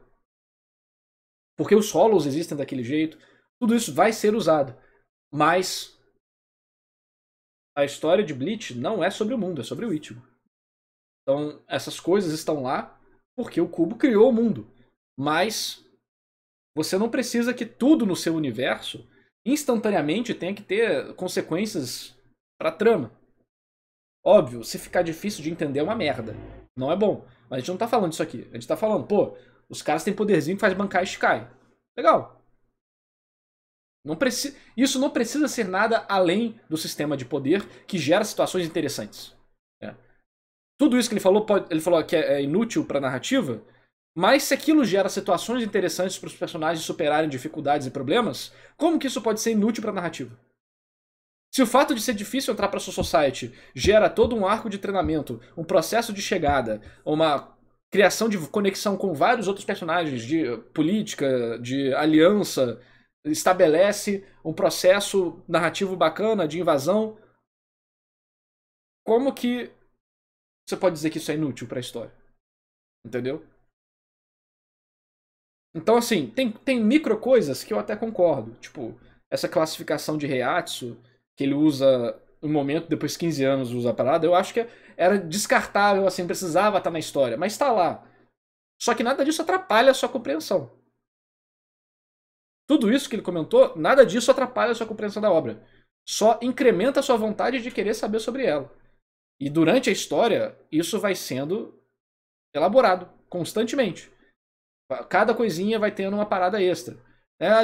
por que os Hollows existem daquele jeito. Tudo isso vai ser usado. Mas a história de Bleach não é sobre o mundo, é sobre o Ichigo. Então essas coisas estão lá porque o Kubo criou o mundo. Mas você não precisa que tudo no seu universo instantaneamente tenha que ter consequências pra trama. Óbvio, se ficar difícil de entender é uma merda. Não é bom. Mas a gente não tá falando disso aqui. A gente tá falando, pô, os caras têm poderzinho que faz bancar Shikai. Legal. Isso não precisa ser nada além do sistema de poder que gera situações interessantes. Tudo isso que ele falou que é inútil pra narrativa, mas se aquilo gera situações interessantes para os personagens superarem dificuldades e problemas, como que isso pode ser inútil pra narrativa? Se o fato de ser difícil entrar pra Soul Society gera todo um arco de treinamento, um processo de chegada, uma criação de conexão com vários outros personagens, de política, de aliança, estabelece um processo narrativo bacana de invasão, como que você pode dizer que isso é inútil pra história? Entendeu? Então, assim, tem micro coisas que eu até concordo. Tipo, essa classificação de Reiatsu, que ele usa um momento, depois de 15 anos usa a parada, eu acho que era descartável, assim, precisava estar na história. Mas tá lá. Só que nada disso atrapalha a sua compreensão. Tudo isso que ele comentou, nada disso atrapalha a sua compreensão da obra. Só incrementa a sua vontade de querer saber sobre ela. E durante a história, isso vai sendo elaborado constantemente. Cada coisinha vai tendo uma parada extra.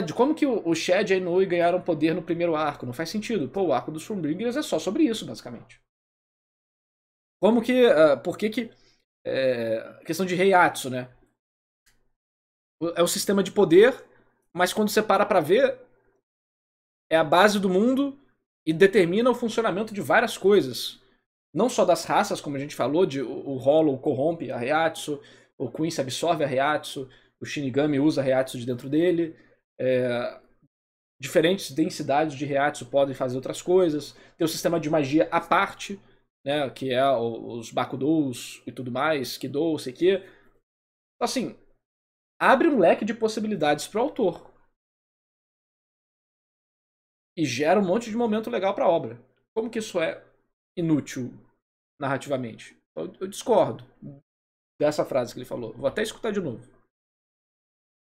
De como que o Shed e a Inoue ganharam poder no primeiro arco. Não faz sentido. Pô, o arco dos Stormbringers é só sobre isso, basicamente. Como que... por que que... questão de Reiatsu, né? É o sistema de poder, mas quando você para pra ver, é a base do mundo e determina o funcionamento de várias coisas. Não só das raças, como a gente falou, o Hollow corrompe a Reiatsu, o Quincy absorve a Reiatsu, o Shinigami usa a Reiatsu de dentro dele. Diferentes densidades de Reiatsu podem fazer outras coisas. Tem o sistema de magia à parte, né, que é os Bakudous e tudo mais, Kidou, sei o quê. Então, assim, abre um leque de possibilidades pro autor. E gera um monte de momento legal pra obra. Como que isso é inútil narrativamente? Eu discordo dessa frase que ele falou. Vou até escutar de novo.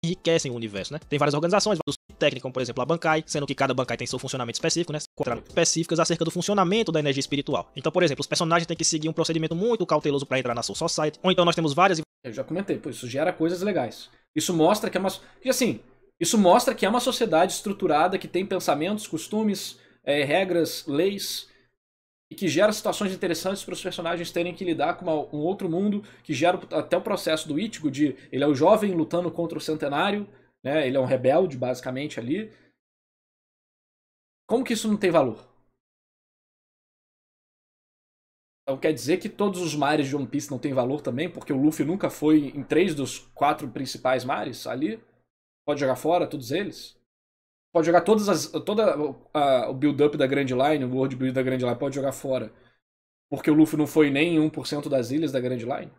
Enriquecem o universo, né? Tem várias organizações, vários técnicos, como por exemplo a Bankai, sendo que cada Bankai tem seu funcionamento específico, né? Específicas acerca do funcionamento da energia espiritual. Então, por exemplo, os personagens têm que seguir um procedimento muito cauteloso para entrar na Soul Society, ou então nós temos várias... Eu já comentei, pô, isso gera coisas legais. Isso mostra que é uma... E assim, isso mostra que é uma sociedade estruturada que tem pensamentos, costumes, regras, leis, e que gera situações interessantes para os personagens terem que lidar com um outro mundo, que gera até o processo do Ichigo, ele é o jovem lutando contra o centenário, né? Ele é um rebelde, basicamente, ali. Como que isso não tem valor? Então quer dizer que todos os mares de One Piece não têm valor também, porque o Luffy nunca foi em 3 dos 4 principais mares ali? Pode jogar fora todos eles? Pode jogar todo o build-up da Grand Line, o world build da Grand Line, pode jogar fora. Porque o Luffy não foi nem em 1% das ilhas da Grand Line.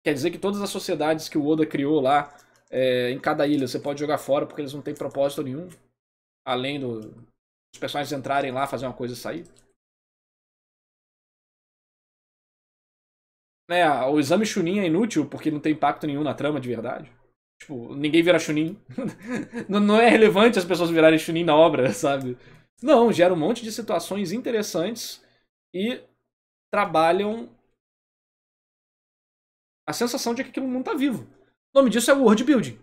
Quer dizer que todas as sociedades que o Oda criou lá, em cada ilha, você pode jogar fora porque eles não têm propósito nenhum. Além dos personagens entrarem lá, fazer uma coisa e sair. O exame Chunin é inútil porque não tem impacto nenhum na trama de verdade. Tipo, ninguém vira Chunin. Não é relevante as pessoas virarem Chunin na obra, sabe? Não, gera um monte de situações interessantes e trabalham a sensação de que aquilo não tá vivo. O nome disso é world building.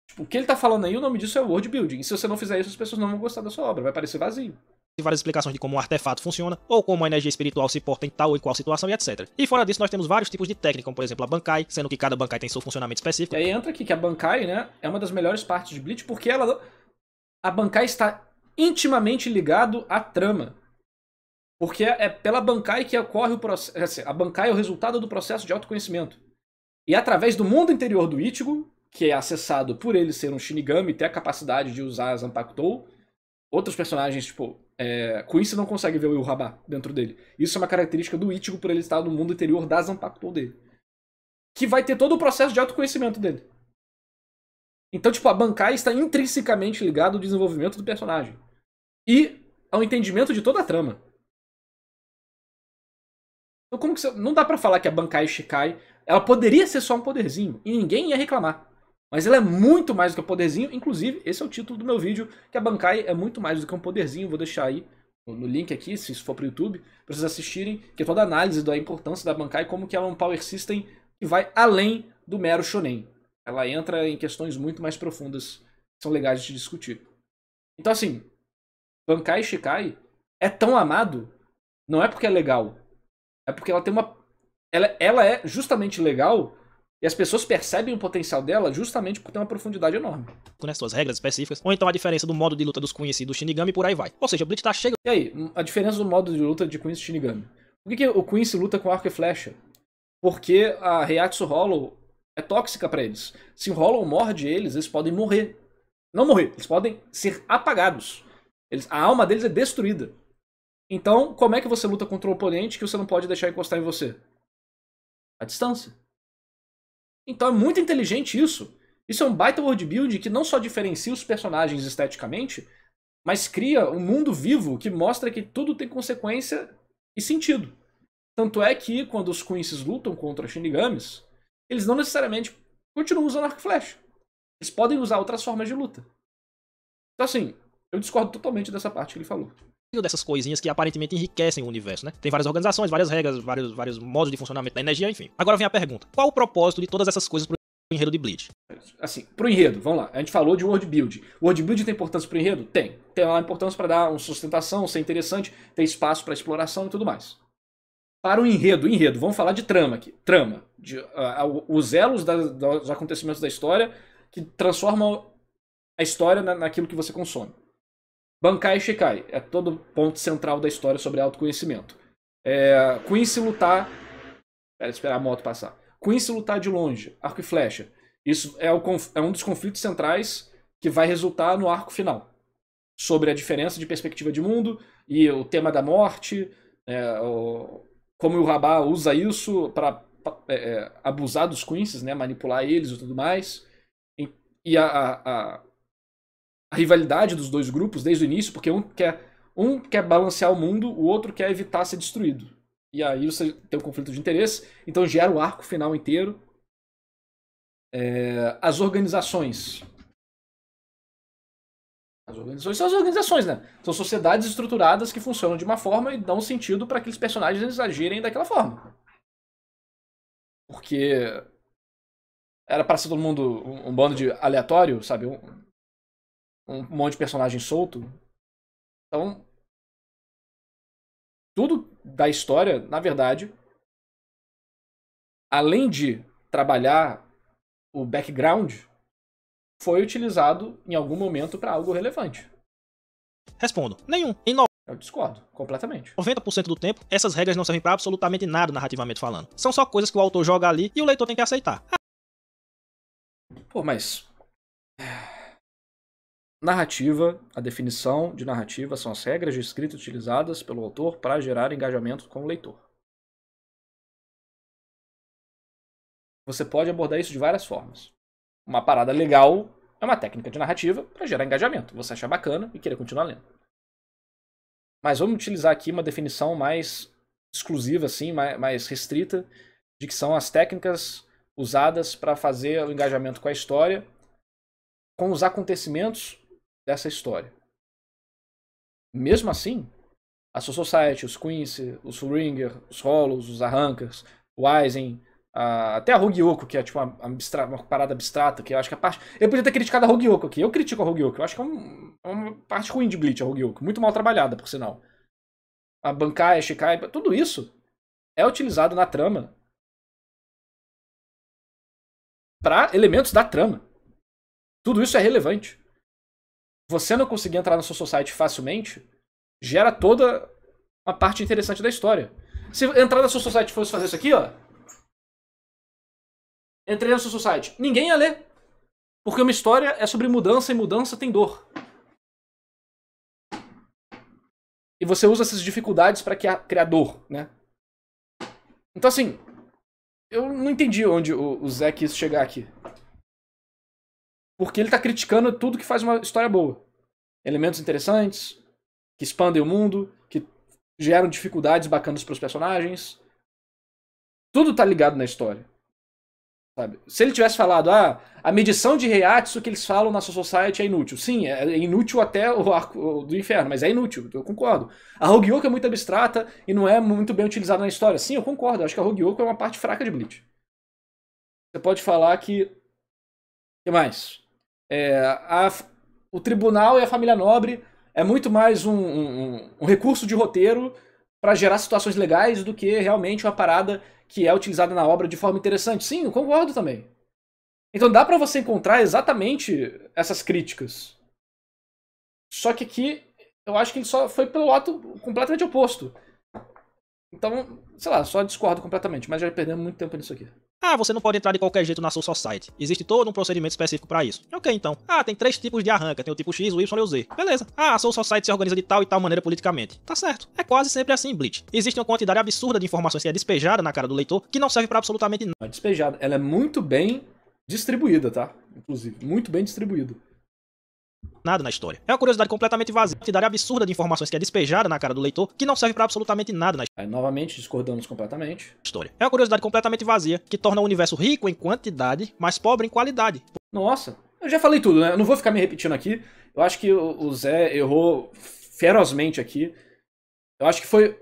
Tipo, o que ele tá falando aí, o nome disso é world building. E se você não fizer isso, as pessoas não vão gostar da sua obra. Vai parecer vazio. várias explicações de como um artefato funciona, ou como a energia espiritual se porta em tal ou qual situação e etc. E fora disso, nós temos vários tipos de técnica, como por exemplo a Bankai, sendo que cada Bankai tem seu funcionamento específico. E aí entra aqui que a Bankai, né, é uma das melhores partes de Bleach, porque a Bankai está intimamente ligado à trama. Porque é pela Bankai que ocorre o processo. A Bankai é o resultado do processo de autoconhecimento. E através do mundo interior do Ichigo, que é acessado por ele ser um Shinigami e ter a capacidade de usar a Zanpakutou, outros personagens, tipo, Quincy não consegue ver o Yuraba dentro dele. Isso é uma característica do Ichigo por ele estar no mundo interior da Zanpakutou dele. Que vai ter todo o processo de autoconhecimento dele. Então, tipo, a Bankai está intrinsecamente ligada ao desenvolvimento do personagem. E ao entendimento de toda a trama. Então, como que você... Não dá pra falar que a Bankai Shikai, ela poderia ser só um poderzinho, e ninguém ia reclamar. Mas ela é muito mais do que um poderzinho, inclusive, esse é o título do meu vídeo, que a Bankai é muito mais do que um poderzinho, vou deixar aí no link aqui, se isso for pro YouTube, pra vocês assistirem, que é toda a análise da importância da Bankai, como que ela é um power system que vai além do mero shonen. Ela entra em questões muito mais profundas, que são legais de discutir. Então assim, Bankai Shikai é tão amado, não é porque é legal, é porque ela tem uma... Ela é justamente legal e as pessoas percebem o potencial dela justamente por ter uma profundidade enorme. Com as suas regras específicas, ou então a diferença do modo de luta dos Quincy e do Shinigami e por aí vai. Ou seja, o Bleach tá cheio... E aí, a diferença do modo de luta de Quincy e Shinigami? Por que o Quincy luta com arco e flecha? Porque a Reiatsu Hollow é tóxica pra eles. Se o Hollow morde eles podem morrer. Não morrer, eles podem ser apagados. A alma deles é destruída. Então, como é que você luta contra um oponente que você não pode deixar encostar em você? A distância. Então é muito inteligente isso. Isso é um baita world building que não só diferencia os personagens esteticamente, mas cria um mundo vivo que mostra que tudo tem consequência e sentido. Tanto é que quando os Quincy's lutam contra Shinigamis, eles não necessariamente continuam usando arco e flecha. Eles podem usar outras formas de luta. Então assim, eu discordo totalmente dessa parte que ele falou. Dessas coisinhas que aparentemente enriquecem o universo, né? Tem várias organizações, várias regras, vários modos de funcionamento da energia, enfim. Agora vem a pergunta: qual o propósito de todas essas coisas pro enredo de Bleach? Assim, pro enredo, vamos lá. A gente falou de world build. O world build tem importância pro enredo? Tem. Tem uma importância para dar uma sustentação, ser interessante, ter espaço para exploração e tudo mais. Para o enredo, vamos falar de trama aqui. Trama. Os elos dos acontecimentos da história que transformam a história naquilo que você consome. Bankai Shikai é todo o ponto central da história sobre autoconhecimento. Quincy lutar... Espera, esperar a moto passar. Quincy lutar de longe, arco e flecha. Isso é um dos conflitos centrais que vai resultar no arco final. Sobre a diferença de perspectiva de mundo e o tema da morte, como o Yuraba usa isso para abusar dos Quincy's, né, manipular eles e tudo mais. E a rivalidade dos dois grupos desde o início, porque um quer balancear o mundo, o outro quer evitar ser destruído. E aí você tem um conflito de interesse, então gera o arco final inteiro. As organizações. As organizações são as organizações, né? São sociedades estruturadas que funcionam de uma forma e dão sentido para aqueles personagens agirem daquela forma. Porque era para ser todo mundo um bando de aleatório, sabe? Um monte de personagem solto. Então, tudo da história, na verdade, além de trabalhar o background, foi utilizado em algum momento para algo relevante. Respondo: nenhum. Eu discordo, completamente. 90% do tempo, essas regras não servem pra absolutamente nada narrativamente falando. São só coisas que o autor joga ali e o leitor tem que aceitar. Pô, mas... Narrativa, a definição de narrativa são as regras de escrita utilizadas pelo autor para gerar engajamento com o leitor. Você pode abordar isso de várias formas. Uma parada legal é uma técnica de narrativa para gerar engajamento. Você achar bacana e querer continuar lendo. Mas vamos utilizar aqui uma definição mais exclusiva, assim, mais restrita, de que são as técnicas usadas para fazer o engajamento com a história, com os acontecimentos dessa história. Mesmo assim, a Soul Society, os Quincy, os Fullbringer, os Hollows, os Arrancas, o Aizen, Até a Hogyoko, que é tipo uma parada abstrata, que eu acho que a parte... Eu podia ter criticado a Hogyoko aqui. Eu critico a Hogyoko. Eu acho que é uma parte ruim de Bleach, a Hogyoko. Muito mal trabalhada, por sinal. A Bankai, a Shikai, tudo isso é utilizado na trama para elementos da trama. Tudo isso é relevante. Você não conseguir entrar na Soul Society facilmente gera toda uma parte interessante da história. Se entrar na Soul Society fosse fazer isso aqui, ó. Entrei na Soul Society. Ninguém ia ler. Porque uma história é sobre mudança e mudança tem dor. E você usa essas dificuldades para criar dor, né? Então assim, eu não entendi onde o Zé quis chegar aqui. Porque ele tá criticando tudo que faz uma história boa. Elementos interessantes, que expandem o mundo, que geram dificuldades bacanas pros personagens. Tudo tá ligado na história. Sabe? Se ele tivesse falado, a medição de Reiatsu que eles falam na Soul Society é inútil. Sim, é inútil até o arco do inferno, mas é inútil, eu concordo. A Hogyoko é muito abstrata e não é muito bem utilizada na história. Sim, eu concordo, eu acho que a Hogyoko é uma parte fraca de Bleach. Você pode falar que... O que mais? O tribunal e a família nobre é muito mais um recurso de roteiro para gerar situações legais do que realmente uma parada que é utilizada na obra de forma interessante. Sim, eu concordo também. Então dá pra você encontrar exatamente essas críticas. Só que aqui, eu acho que ele só foi pelo lado completamente oposto. Então, sei lá, só discordo completamente, mas já perdemos muito tempo nisso aqui. Você não pode entrar de qualquer jeito na Soul Society. Existe todo um procedimento específico pra isso. Ok, então. Tem 3 tipos de arranca. Tem o tipo X, o Y e o Z. Beleza. A Soul Society se organiza de tal e tal maneira politicamente. Tá certo. É quase sempre assim em Bleach. Existe uma quantidade absurda de informações que é despejada na cara do leitor que não serve pra absolutamente nada. É despejada. Ela é muito bem distribuída, tá? Inclusive, muito bem distribuída. Nada na história. É uma curiosidade completamente vazia. Uma quantidade absurda de informações que é despejada na cara do leitor que não serve pra absolutamente nada na Aí, novamente, discordamos completamente. história. É uma curiosidade completamente vazia que torna o universo rico em quantidade, mas pobre em qualidade. Nossa, eu já falei tudo, né? Eu não vou ficar me repetindo aqui. Eu acho que o Zé errou ferozmente aqui. Eu acho que foi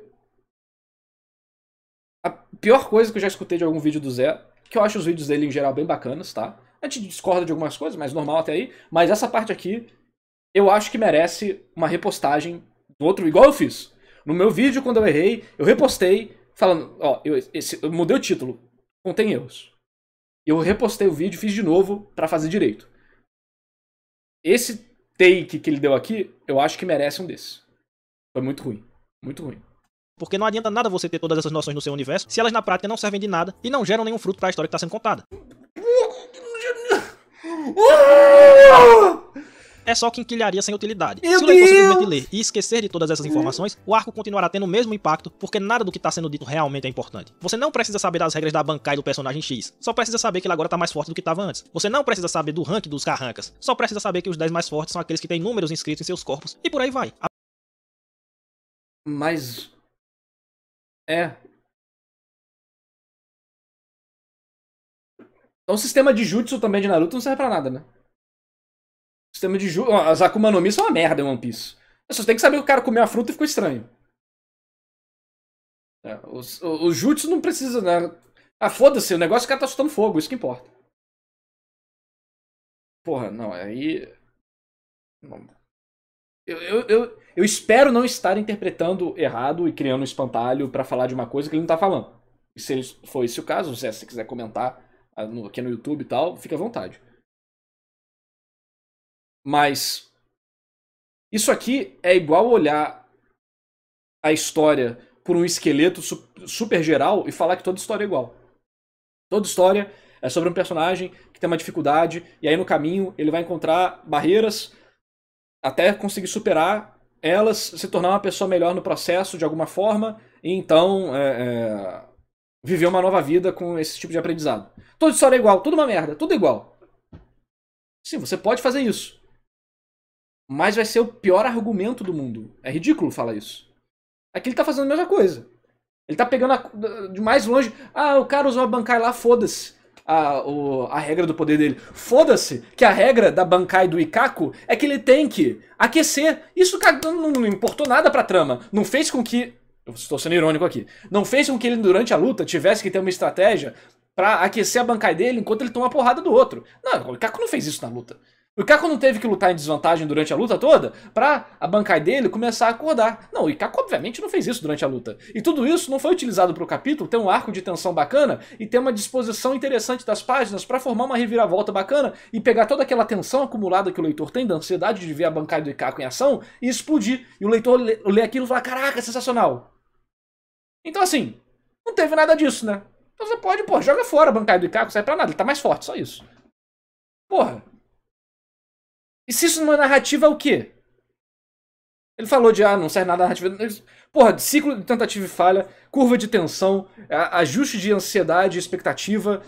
a pior coisa que eu já escutei de algum vídeo do Zé. Que eu acho os vídeos dele, em geral, bem bacanas, tá? A gente discorda de algumas coisas, mas normal até aí. Mas essa parte aqui, eu acho que merece uma repostagem do outro, igual eu fiz. No meu vídeo, quando eu errei, eu repostei, falando, eu mudei o título, contém erros. Eu repostei o vídeo, fiz de novo pra fazer direito. Esse take que ele deu aqui, eu acho que merece um desses. Foi muito ruim, muito ruim. Porque não adianta nada você ter todas essas noções no seu universo se elas na prática não servem de nada e não geram nenhum fruto pra história que tá sendo contada. É só quinquilharia sem utilidade. Se o leitor simplesmente ler e esquecer de todas essas informações, o arco continuará tendo o mesmo impacto, porque nada do que está sendo dito realmente é importante. Você não precisa saber das regras da Bankai do personagem X, só precisa saber que ele agora tá mais forte do que estava antes. Você não precisa saber do rank dos Carrancas, só precisa saber que os 10 mais fortes são aqueles que têm números inscritos em seus corpos, e por aí vai. Mas... Então o sistema de jutsu também de Naruto não serve pra nada, né? O sistema de jutsu... As Akuma no Mi são uma merda em One Piece. Você só tem que saber que o cara comeu a fruta e ficou estranho. O jutsu não precisa, né? Foda-se, o negócio é que o cara tá soltando fogo, isso que importa. Porra, não, aí... Não. Eu espero não estar interpretando errado e criando um espantalho pra falar de uma coisa que ele não tá falando. E se for esse o caso, se você quiser comentar aqui no YouTube e tal, fica à vontade. Mas isso aqui é igual olhar a história por um esqueleto super geral e falar que toda história é igual. Toda história é sobre um personagem que tem uma dificuldade e aí no caminho ele vai encontrar barreiras até conseguir superar elas, se tornar uma pessoa melhor no processo de alguma forma e então viver uma nova vida com esse tipo de aprendizado. Toda história é igual, tudo uma merda, tudo igual. Sim, você pode fazer isso. Mas vai ser o pior argumento do mundo. É ridículo falar isso. Aqui ele tá fazendo a mesma coisa. Ele tá pegando de mais longe. O cara usou a Bankai lá, foda-se. A regra do poder dele. Foda-se que a regra da Bankai do Ikkaku é que ele tem que aquecer. Isso não importou nada pra trama. Não fez com que... Eu estou sendo irônico aqui. Não fez com que ele, durante a luta, tivesse que ter uma estratégia pra aquecer a bancada dele enquanto ele toma a porrada do outro. Não, o Ikako não fez isso na luta. O Ikako não teve que lutar em desvantagem durante a luta toda pra a bancada dele começar a acordar. Não, o Ikako obviamente não fez isso durante a luta. E tudo isso não foi utilizado pro capítulo ter um arco de tensão bacana e ter uma disposição interessante das páginas pra formar uma reviravolta bacana e pegar toda aquela tensão acumulada que o leitor tem, da ansiedade de ver a bancada do Ikako em ação e explodir. E o leitor lê aquilo e fala, caraca, sensacional. Então assim, não teve nada disso, né? Então você pode, pô, joga fora a bancada do Ikako, não serve pra nada, ele tá mais forte, só isso. Porra. E se isso numa narrativa é o quê? Ele falou de, não serve nada narrativa. Porra, ciclo de tentativa e falha, curva de tensão, ajuste de ansiedade e expectativa,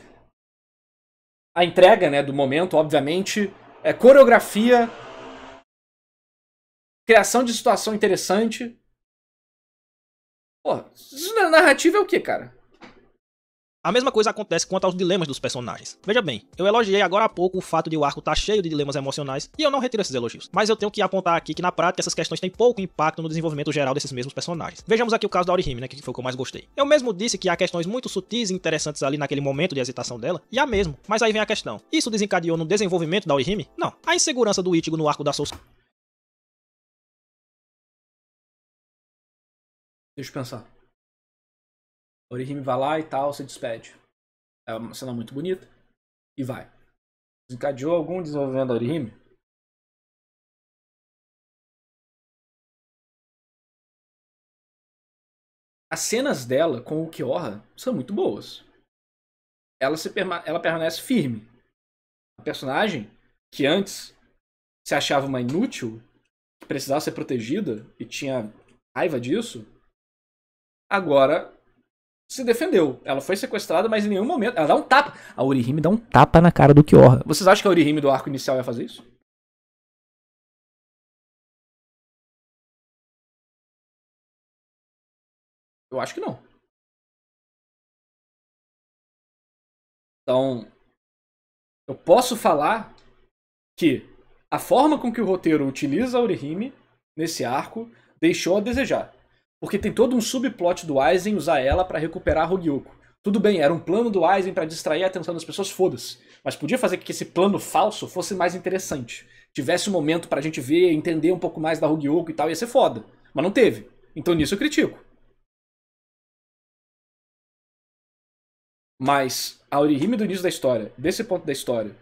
a entrega, né, do momento, obviamente, coreografia, criação de situação interessante. Porra, isso na narrativa é o quê, cara? A mesma coisa acontece quanto aos dilemas dos personagens. Veja bem, eu elogiei agora há pouco o fato de o arco estar cheio de dilemas emocionais, e eu não retiro esses elogios. Mas eu tenho que apontar aqui que na prática essas questões têm pouco impacto no desenvolvimento geral desses mesmos personagens. Vejamos aqui o caso da Orihime, né, que foi o que eu mais gostei. Eu mesmo disse que há questões muito sutis e interessantes ali naquele momento de hesitação dela, e há mesmo. Mas aí vem a questão, isso desencadeou no desenvolvimento da Orihime? Não. A insegurança do Ichigo no arco da Soul... Deixa eu pensar. A Orihime vai lá e tal, se despede. É uma cena muito bonita. E vai. Desencadeou algum desenvolvimento da Orihime? As cenas dela com o Kyoha são muito boas. Ela permanece firme. A personagem que antes se achava uma inútil, que precisava ser protegida e tinha raiva disso, agora se defendeu. Ela foi sequestrada, mas em nenhum momento... Ela dá um tapa. A Orihime dá um tapa na cara do Kyoha. Vocês acham que a Orihime do arco inicial ia fazer isso? Eu acho que não. Então, eu posso falar que a forma com que o roteiro utiliza a Orihime nesse arco deixou a desejar. Porque tem todo um subplot do Aizen usar ela pra recuperar a Hogyuko. Tudo bem, era um plano do Aizen pra distrair a atenção das pessoas, foda-se. Mas podia fazer com que esse plano falso fosse mais interessante. Tivesse um momento pra gente ver, entender um pouco mais da Hogyuko e tal, ia ser foda. Mas não teve. Então nisso eu critico. Mas a Orihime do início da história, desse ponto da história,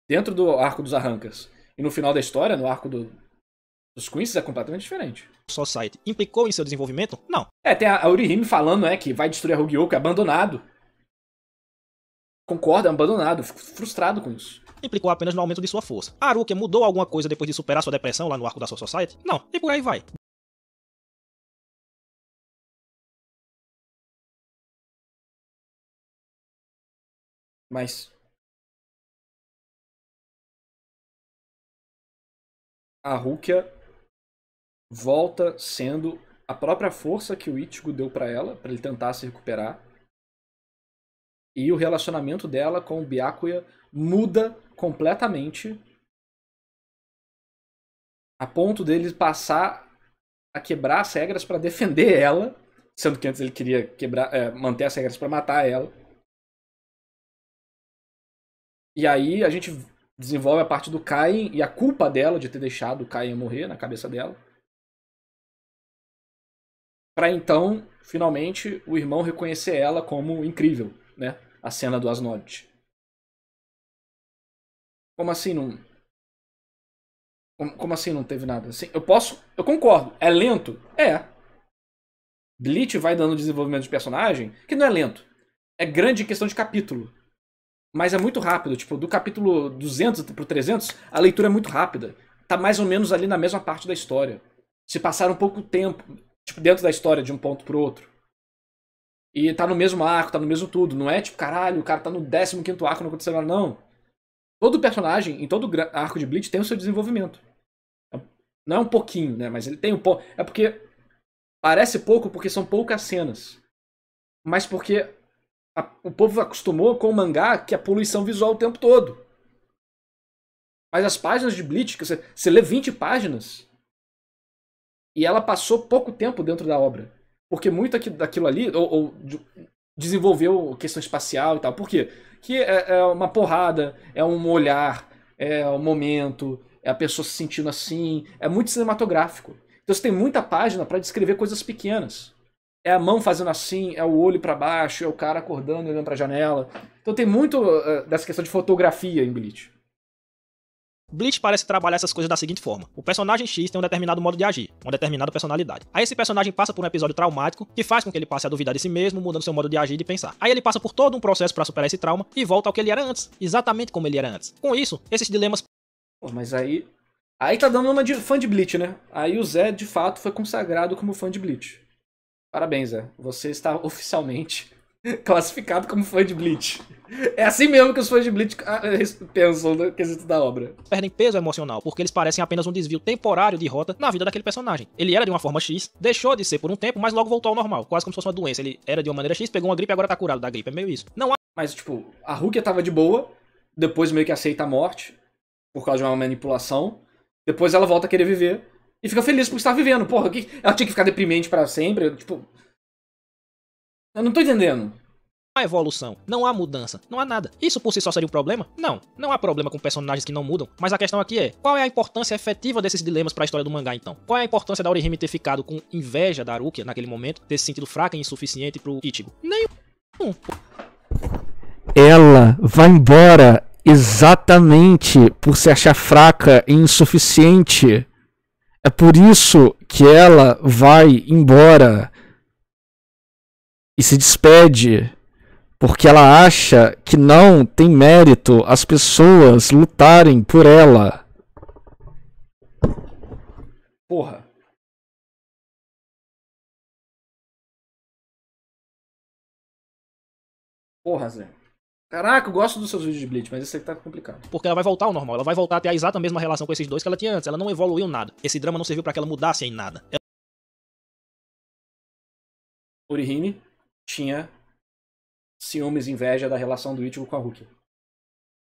dentro do arco dos Arrancas, e no final da história, no arco dos Queens, é completamente diferente. Society implicou em seu desenvolvimento? Não. Tem a Orihime falando, que vai destruir a Hogyuko, é abandonado. Concordo, é abandonado. Fico frustrado com isso. Implicou apenas no aumento de sua força. A Haruka mudou alguma coisa depois de superar sua depressão lá no arco da Soul Society? Não. E por aí vai. Mas a Rukia volta sendo a própria força que o Ichigo deu pra ela, pra ele tentar se recuperar. E o relacionamento dela com o Byakuya muda completamente a ponto dele passar a quebrar as regras pra defender ela, sendo que antes ele queria manter as regras pra matar ela. E aí a gente desenvolve a parte do Kain e a culpa dela de ter deixado o Kain morrer na cabeça dela. Pra então, finalmente, o irmão reconhecer ela como incrível, né? A cena do Asnod. Como assim não... Como assim não teve nada? Assim, eu concordo. É lento? É. Bleach vai dando desenvolvimento de personagem que não é lento. É grande em questão de capítulo. Mas é muito rápido. Tipo, do capítulo 200 pro 300, a leitura é muito rápida. Tá mais ou menos ali na mesma parte da história. Se passar um pouco tempo, tipo, dentro da história de um ponto pro outro. E tá no mesmo arco, tá no mesmo tudo. Não é tipo, caralho, o cara tá no 15º arco, não aconteceu nada, não. Todo personagem, em todo arco de Bleach, tem o seu desenvolvimento. Não é um pouquinho, né? Mas ele tem um pouco. É porque parece pouco porque são poucas cenas. Mas porque o povo acostumou com o mangá que é poluição visual o tempo todo. Mas as páginas de Bleach, que você lê 20 páginas e ela passou pouco tempo dentro da obra. Porque muito daquilo ali, desenvolveu questão espacial e tal. Por quê? Que é uma porrada, é um olhar, é um momento, é a pessoa se sentindo assim. É muito cinematográfico. Então você tem muita página pra descrever coisas pequenas. É a mão fazendo assim, é o olho pra baixo, é o cara acordando e olhando pra janela. Então tem muito dessa questão de fotografia em Bleach. Bleach parece trabalhar essas coisas da seguinte forma: o personagem X tem um determinado modo de agir, uma determinada personalidade. Aí esse personagem passa por um episódio traumático que faz com que ele passe a duvidar de si mesmo, mudando seu modo de agir e de pensar. Aí ele passa por todo um processo pra superar esse trauma e volta ao que ele era antes, exatamente como ele era antes. Com isso, esses dilemas... Pô, mas aí tá dando uma de fã de Bleach, né? Aí o Zé, de fato, foi consagrado como fã de Bleach. Parabéns, Zé. Você está oficialmente classificado como fã de Bleach. É assim mesmo que os fãs de Bleach pensam no quesito da obra. Perdem peso emocional, porque eles parecem apenas um desvio temporário de rota na vida daquele personagem. Ele era de uma forma X, deixou de ser por um tempo, mas logo voltou ao normal, quase como se fosse uma doença. Ele era de uma maneira X, pegou uma gripe e agora tá curado da gripe. É meio isso. Não há... Mas, tipo, a Rukia tava de boa, depois meio que aceita a morte, por causa de uma manipulação. Depois ela volta a querer viver e fica feliz por estar vivendo. Porra, ela tinha que ficar deprimente pra sempre? Tipo... Eu não tô entendendo. Não há evolução, não há mudança, não há nada. Isso por si só seria um problema? Não. Não há problema com personagens que não mudam, mas a questão aqui é, qual é a importância efetiva desses dilemas pra história do mangá então? Qual é a importância da Orihime ter ficado com inveja da Rukia naquele momento, ter se sentido fraca e insuficiente pro Ichigo? Nenhum. Ela vai embora exatamente por se achar fraca e insuficiente. É por isso que ela vai embora e se despede. Porque ela acha que não tem mérito as pessoas lutarem por ela. Porra. Porra, Zé. Caraca, eu gosto dos seus vídeos de Bleach, mas esse aqui tá complicado. Porque ela vai voltar ao normal, ela vai voltar a ter a exata mesma relação com esses dois que ela tinha antes. Ela não evoluiu nada. Esse drama não serviu pra que ela mudasse em nada. Orihime tinha ciúmes e inveja da relação do Ichigo com a Rukia.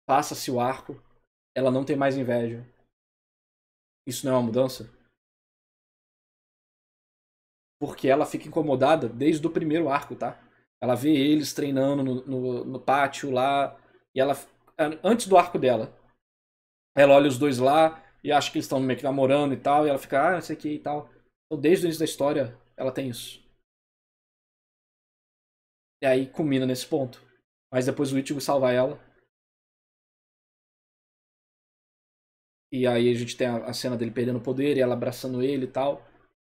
Passa-se o arco, ela não tem mais inveja. Isso não é uma mudança? Porque ela fica incomodada desde o primeiro arco, tá? Ela vê eles treinando no pátio lá, e ela, antes do arco dela, ela olha os dois lá e acha que eles estão meio que namorando e tal, e ela fica, não sei o que e tal. Então desde o início da história, ela tem isso. E aí culmina nesse ponto. Mas depois o Ichigo salva ela. E aí a gente tem a cena dele perdendo o poder e ela abraçando ele e tal.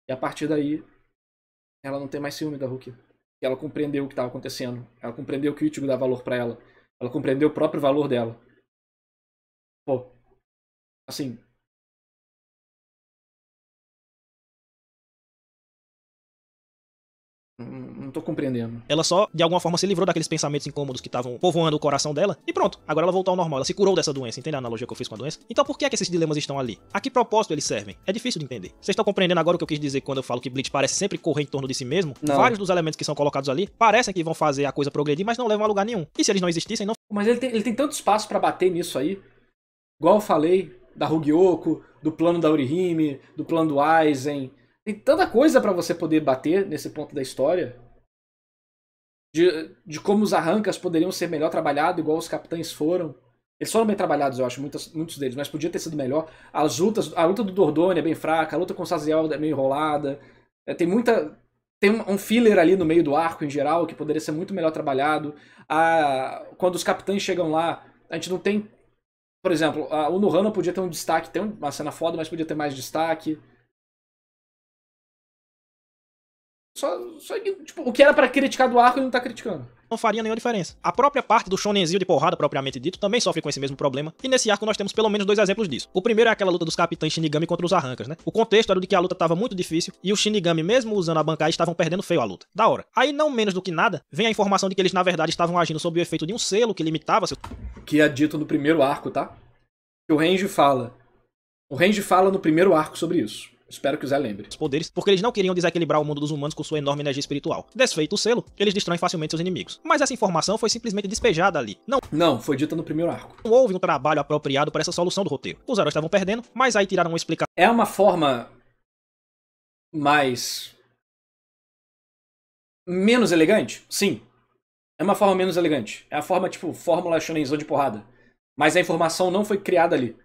E a partir daí, ela não tem mais ciúme da Rukia. E ela compreendeu o que estava acontecendo. Ela compreendeu que o Ichigo dá valor pra ela. Ela compreendeu o próprio valor dela. Pô, assim... Não tô compreendendo. Ela só, de alguma forma, se livrou daqueles pensamentos incômodos que estavam povoando o coração dela. E pronto, agora ela voltou ao normal. Ela se curou dessa doença. Entende a analogia que eu fiz com a doença? Então por que é que esses dilemas estão ali? A que propósito eles servem? É difícil de entender. Vocês estão compreendendo agora o que eu quis dizer quando eu falo que Bleach parece sempre correr em torno de si mesmo? Não. Vários dos elementos que são colocados ali parecem que vão fazer a coisa progredir, mas não levam a lugar nenhum. E se eles não existissem, não... Mas ele tem tanto espaço pra bater nisso aí. Igual eu falei, da Rugyoko, do plano da Orihime, do plano do Aizen. Tem tanta coisa pra você poder bater nesse ponto da história. De como os arrancas poderiam ser melhor trabalhados, igual os capitães foram. Eles foram bem trabalhados, eu acho, muitos deles, mas podia ter sido melhor. A luta do Dordogne é bem fraca, a luta com o Saziel é meio enrolada. Tem um filler ali no meio do arco em geral que poderia ser muito melhor trabalhado. Quando os capitães chegam lá, a gente não tem... Por exemplo, o Nohana podia ter um destaque, tem uma cena foda, mas podia ter mais destaque. Tipo, o que era pra criticar do arco, ele não tá criticando. Não faria nenhuma diferença. A própria parte do shonenzinho de porrada propriamente dito também sofre com esse mesmo problema, e nesse arco nós temos pelo menos dois exemplos disso. O primeiro é aquela luta dos capitães Shinigami contra os arrancas, né? O contexto era de que a luta tava muito difícil e os Shinigami, mesmo usando a Bankai, estavam perdendo feio a luta. Da hora. Aí, não menos do que nada, vem a informação de que eles na verdade estavam agindo sob o efeito de um selo que limitava seu... Que é dito no primeiro arco, tá? Que o Renji fala. O Renji fala no primeiro arco sobre isso. Espero que o Zé lembre. Os poderes, porque eles não queriam desequilibrar o mundo dos humanos com sua enorme energia espiritual. Desfeito o selo, eles destroem facilmente seus inimigos. Mas essa informação foi simplesmente despejada ali. Não, foi dita no primeiro arco. Não houve um trabalho apropriado para essa solução do roteiro. Os heróis estavam perdendo, mas aí tiraram uma explicação. É uma forma mais... menos elegante? Sim. É uma forma menos elegante. É a forma, tipo, fórmula shonenzão de porrada. Mas a informação não foi criada ali.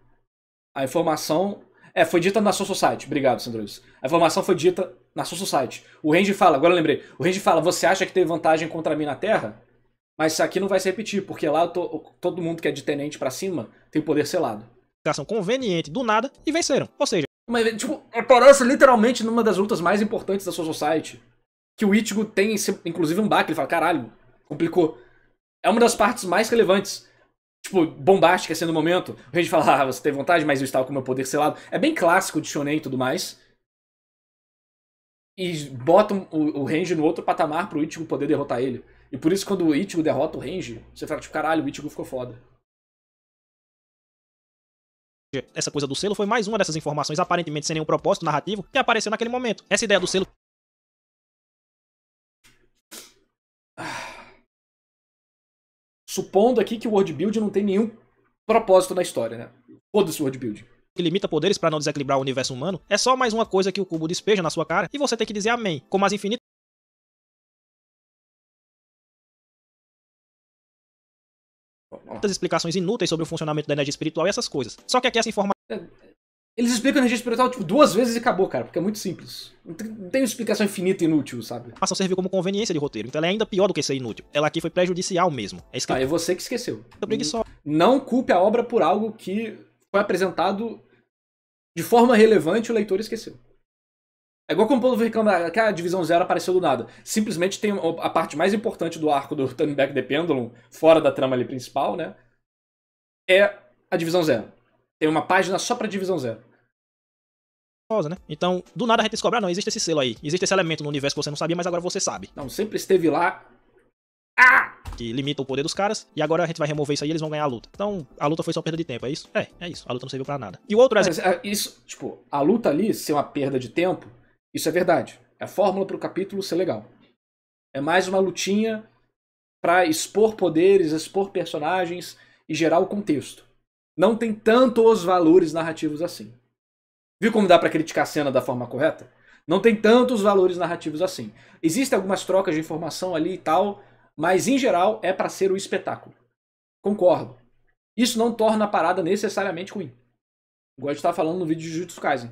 A informação... foi dita na Soul Society. Obrigado, Sandrois. A informação foi dita na Soul Society. O Range fala, agora eu lembrei. O Range fala, você acha que teve vantagem contra mim na Terra? Mas isso aqui não vai se repetir, porque lá todo mundo que é de tenente pra cima tem poder selado. Conveniente do nada e venceram. Ou seja, Mas, tipo, aparece literalmente numa das lutas mais importantes da Soul Society. Que o Ichigo tem, inclusive, um baque. Ele fala, caralho, complicou. É uma das partes mais relevantes. Tipo, bombástica assim no momento. O Range fala, você teve vantagem, mas eu estava com meu poder selado. É bem clássico de shonen e tudo mais. E botam o Range no outro patamar pro Ichigo poder derrotar ele. E por isso, quando o Ichigo derrota o Range, você fala, tipo, caralho, o Ichigo ficou foda. essa coisa do selo foi mais uma dessas informações aparentemente sem nenhum propósito narrativo que apareceu naquele momento. Essa ideia do selo Supondo aqui que o world build não tem nenhum propósito na história, né? Foda-se o world build. que limita poderes pra não desequilibrar o universo humano, é só mais uma coisa que o cubo despeja na sua cara e você tem que dizer amém, como as infinitas explicações inúteis sobre o funcionamento da energia espiritual e essas coisas. Só que aqui essa informação Eles explicam a energia espiritual, tipo, 2 vezes e acabou, cara, porque é muito simples. Não tem uma explicação infinita e inútil, sabe? serviu como conveniência de roteiro, então ela é ainda pior do que ser inútil. Ela aqui foi prejudicial mesmo. É isso que É você que esqueceu. preguiçosa. Não culpe a obra por algo que foi apresentado de forma relevante e o leitor esqueceu. É igual como o povo reclama que a Divisão Zero apareceu do nada. Simplesmente tem a parte mais importante do arco do Turning Back the Pendulum, fora da trama ali principal, né? É a Divisão Zero. Tem uma página só pra Divisão Zero. Né? Então, do nada a gente descobre, não, existe esse selo aí, existe esse elemento no universo que você não sabia, mas agora você sabe. Não, sempre esteve lá. Que limita o poder dos caras, e agora a gente vai remover isso aí e eles vão ganhar a luta. Então, a luta foi só perda de tempo, é isso? É isso. A luta não serviu pra nada. E o outro exemplo... Mas, isso, tipo, a luta ali ser uma perda de tempo, isso é verdade. É a fórmula pro capítulo ser legal. É mais uma lutinha pra expor poderes, expor personagens e gerar o contexto. Não tem tanto os valores narrativos assim. Viu como dá pra criticar a cena da forma correta? Não tem tantos valores narrativos assim. Existem algumas trocas de informação ali e tal, mas em geral é pra ser o espetáculo. Concordo. Isso não torna a parada necessariamente ruim. Igual a gente tava falando no vídeo de Jujutsu Kaisen.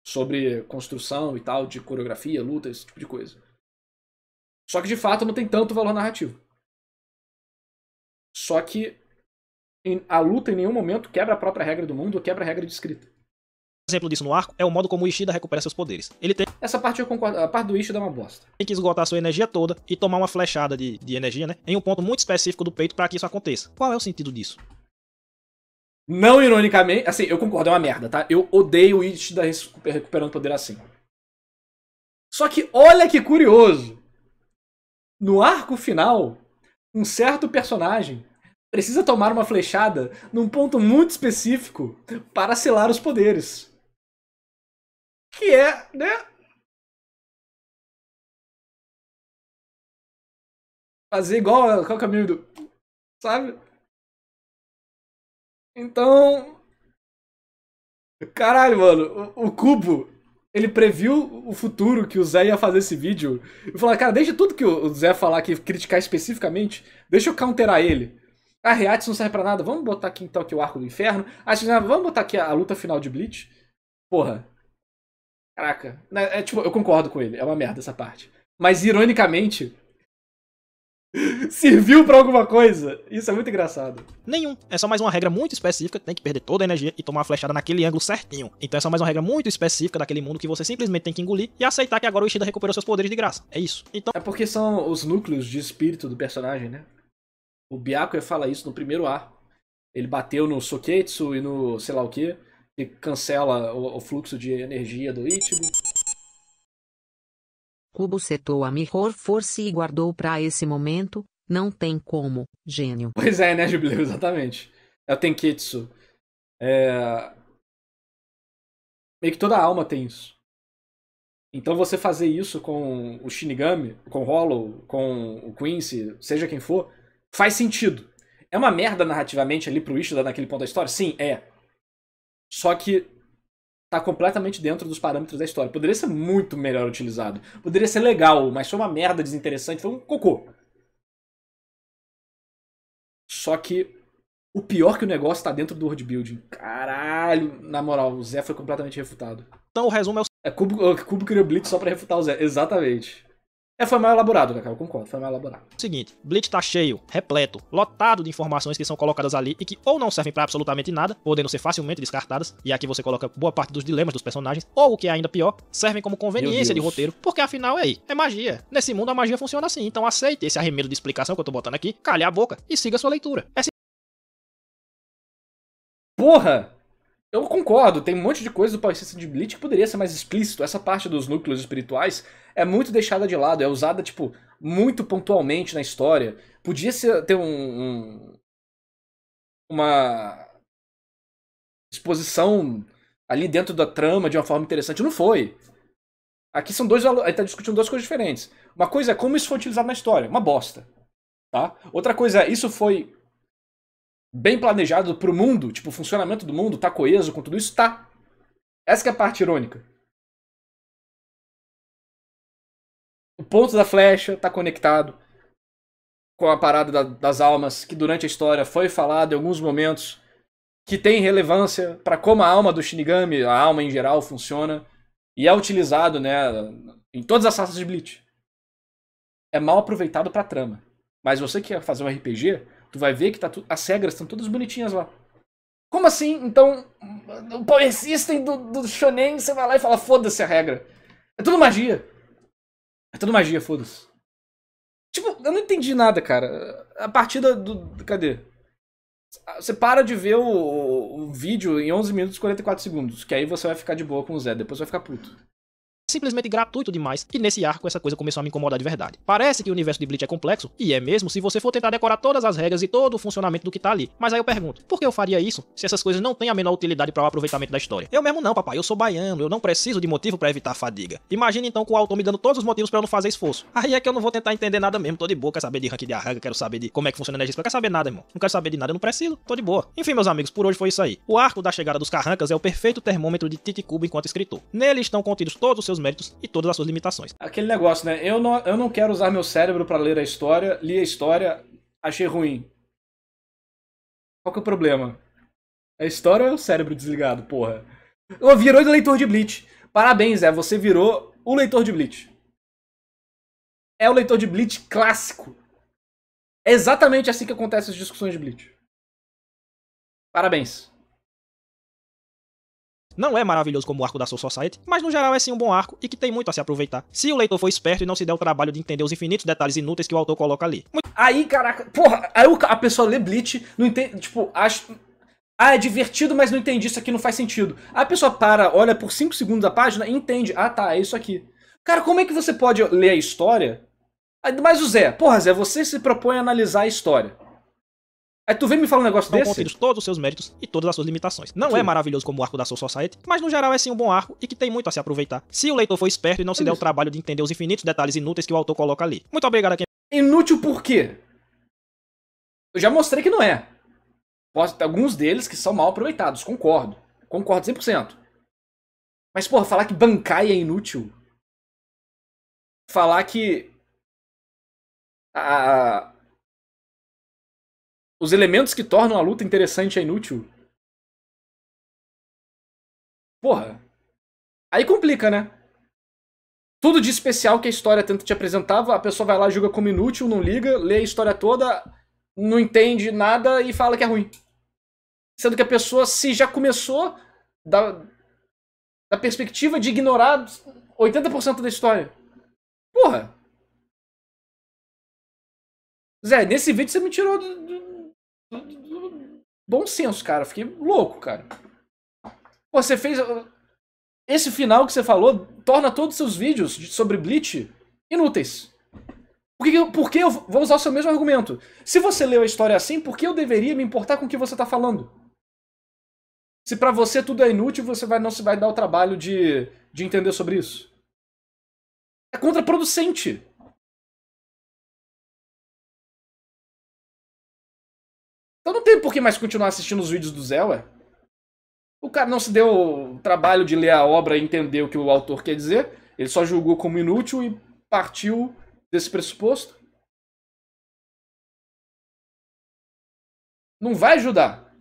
Sobre construção e tal, de coreografia, luta, esse tipo de coisa. Só que de fato não tem tanto valor narrativo. Só que a luta em nenhum momento quebra a própria regra do mundo ou quebra a regra de escrita. exemplo disso no arco é o modo como o Ishida recupera seus poderes. Ele tem Essa parte eu concordo. A parte do Ishida é uma bosta. que esgotar sua energia toda e tomar uma flechada de energia, né? Em um ponto muito específico do peito pra que isso aconteça. Qual é o sentido disso? Não ironicamente, assim, eu concordo, é uma merda, tá? Eu odeio o Ishida recuperando poder assim. Só que olha que curioso. No arco final, um certo personagem precisa tomar uma flechada num ponto muito específico para selar os poderes. Que é, né? Fazer igual ao caminho do... Sabe? Então... Caralho, mano. O Kubo, ele previu o futuro que o Zé ia fazer esse vídeo. E falou, cara, deixa tudo que o Zé falar aqui, criticar especificamente, deixa eu counterar ele. A Reatis não serve pra nada, vamos botar aqui então aqui o Arco do Inferno. Vamos botar aqui a luta final de Bleach. Porra. Caraca. Tipo, eu concordo com ele, é uma merda essa parte. Mas, ironicamente... serviu pra alguma coisa. Isso é muito engraçado. Nenhum. É só mais uma regra muito específica, tem que perder toda a energia e tomar uma flechada naquele ângulo certinho. Então é só mais uma regra muito específica daquele mundo que você simplesmente tem que engolir e aceitar que agora o Ishida recuperou seus poderes de graça. É isso. Então... É porque são os núcleos de espírito do personagem, né? O Byakuya fala isso no primeiro arco. Ele bateu no Soketsu e no sei lá o que cancela o fluxo de energia do Ichigo. Kubo setou a Mirror Force e guardou pra esse momento. Não tem como, gênio. Pois é, né, Jubileu? Exatamente. É o Tenketsu. Meio que toda alma tem isso. Então você fazer isso com o Shinigami, com o Hollow, com o Quincy, seja quem for, faz sentido. É uma merda narrativamente ali pro Ishida naquele ponto da história? Sim, é. Só que tá completamente dentro dos parâmetros da história. Poderia ser muito melhor utilizado. Poderia ser legal, mas foi uma merda desinteressante. Foi um cocô. Só que o pior que o negócio tá dentro do world building. Caralho, na moral, o Zé foi completamente refutado. Então o resumo é o Cubo criou Blitz só pra refutar o Zé, exatamente. Foi mal elaborado, né, cara? Eu concordo, foi mal elaborado. seguinte: Blitz tá cheio, repleto, lotado de informações que são colocadas ali e que ou não servem pra absolutamente nada, podendo ser facilmente descartadas, e aqui você coloca boa parte dos dilemas dos personagens, ou o que é ainda pior, servem como conveniência de roteiro, porque afinal é magia. Nesse mundo a magia funciona assim, então aceite esse arremedo de explicação que eu tô botando aqui, calhe a boca e siga a sua leitura. Porra! Eu concordo, tem um monte de coisa do Power System de Bleach que poderia ser mais explícito. Essa parte dos núcleos espirituais é muito deixada de lado, é usada, tipo, muito pontualmente na história. Podia ter uma exposição ali dentro da trama de uma forma interessante. Não foi. Aqui são a gente tá discutindo duas coisas diferentes. Uma coisa é como isso foi utilizado na história, uma bosta. Tá? Outra coisa é, isso foi bem planejado pro mundo, tipo, o funcionamento do mundo tá coeso com tudo isso? Tá. Essa que é a parte irônica. O ponto da flecha tá conectado com a parada das almas, que durante a história foi falado em alguns momentos, que tem relevância pra como a alma do Shinigami, a alma em geral, funciona, e é utilizado, né, em todas as raças de Bleach. É mal aproveitado pra trama. Mas você que quer fazer um RPG, tu vai ver que as regras estão todas bonitinhas lá. Como assim? Então, o Power System do Shonen, você vai lá e fala, foda-se a regra. É tudo magia. É tudo magia, foda-se. Tipo, eu não entendi nada, cara. A partida cadê? Você para de ver o vídeo em 11 minutos e 44 segundos, que aí você vai ficar de boa com o Zé, depois vai ficar puto. Simplesmente gratuito demais, e nesse arco essa coisa começou a me incomodar de verdade. Parece que o universo de Bleach é complexo, e é mesmo se você for tentar decorar todas as regras e todo o funcionamento do que tá ali. Mas aí eu pergunto, por que eu faria isso se essas coisas não têm a menor utilidade para o aproveitamento da história? Eu mesmo não, papai, eu sou baiano, eu não preciso de motivo para evitar a fadiga. Imagine então com o autor me dando todos os motivos para eu não fazer esforço. Aí é que eu não vou tentar entender nada mesmo, tô de boa, quero saber de rank de arranca, quero saber de como é que funciona a energia, não quero saber nada, irmão. Não quero saber de nada, eu não preciso, tô de boa. Enfim, meus amigos, por hoje foi isso aí. O arco da chegada dos Carrancas é o perfeito termômetro de Titicubo enquanto escritor. Nele estão contidos todos os seus méritos e todas as suas limitações. Aquele negócio, né? Eu não quero usar meu cérebro pra ler a história, li a história, achei ruim. Qual que é o problema? A história ou é o cérebro desligado, porra? Virou de leitor de Bleach. Parabéns, Zé, você virou o leitor de Bleach. É o leitor de Bleach clássico. É exatamente assim que acontecem as discussões de Bleach. Parabéns. Não é maravilhoso como o arco da Soul Society, mas no geral é sim um bom arco e que tem muito a se aproveitar, se o leitor for esperto e não se der o trabalho de entender os infinitos detalhes inúteis que o autor coloca ali. Aí, caraca, porra, aí a pessoa lê Bleach, não entende, tipo, acha... Ah, é divertido, mas não entendi, isso aqui não faz sentido. Aí a pessoa para, olha por 5 segundos a página e entende. Ah, tá, é isso aqui. Cara, como é que você pode ler a história? Mas o Zé, porra, Zé, você se propõe a analisar a história. Aí tu vem me falar um negócio desse? Estão contidos todos os seus méritos e todas as suas limitações. Não é maravilhoso como o arco da Soul Society, mas no geral é sim um bom arco e que tem muito a se aproveitar, se o leitor for esperto e não se der o trabalho de entender os infinitos detalhes inúteis que o autor coloca ali. Muito obrigado a quem... Inútil por quê? Eu já mostrei que não é. Alguns deles que são mal aproveitados, concordo. Concordo 100%. Mas, porra, falar que Bankai é inútil. Falar que... os elementos que tornam a luta interessante é inútil. Porra. Aí complica, né? Tudo de especial que a história tenta te apresentar, a pessoa vai lá, julga como inútil, não liga, lê a história toda, não entende nada e fala que é ruim. Sendo que a pessoa, se já começou da perspectiva de ignorar 80% da história. Porra. Zé, nesse vídeo você me tirou do bom senso, cara. Fiquei louco, cara. Pô, você fez... Esse final que você falou torna todos os seus vídeos sobre Bleach inúteis. Por que eu vou usar o seu mesmo argumento? Se você leu a história assim, por que eu deveria me importar com o que você tá falando? Se pra você tudo é inútil, você não se vai dar o trabalho de entender sobre isso. É contraproducente. Então não tem por que mais continuar assistindo os vídeos do Zé, ué. O cara não se deu o trabalho de ler a obra e entender o que o autor quer dizer. Ele só julgou como inútil e partiu desse pressuposto. Não vai ajudar.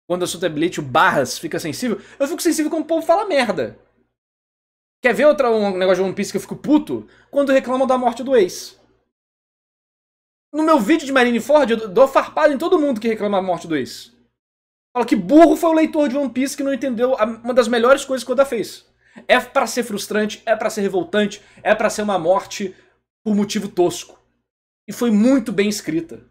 Quando o assunto é Bleach, o Barras fica sensível. Eu fico sensível quando o povo fala merda. Quer ver um negócio de One Piece que eu fico puto? Quando reclamam da morte do Ace. No meu vídeo de Marineford, eu dou farpada em todo mundo que reclama da morte do Ace. Fala que burro foi o leitor de One Piece que não entendeu uma das melhores coisas que o Oda fez. É pra ser frustrante, é pra ser revoltante, é pra ser uma morte por motivo tosco. E foi muito bem escrita.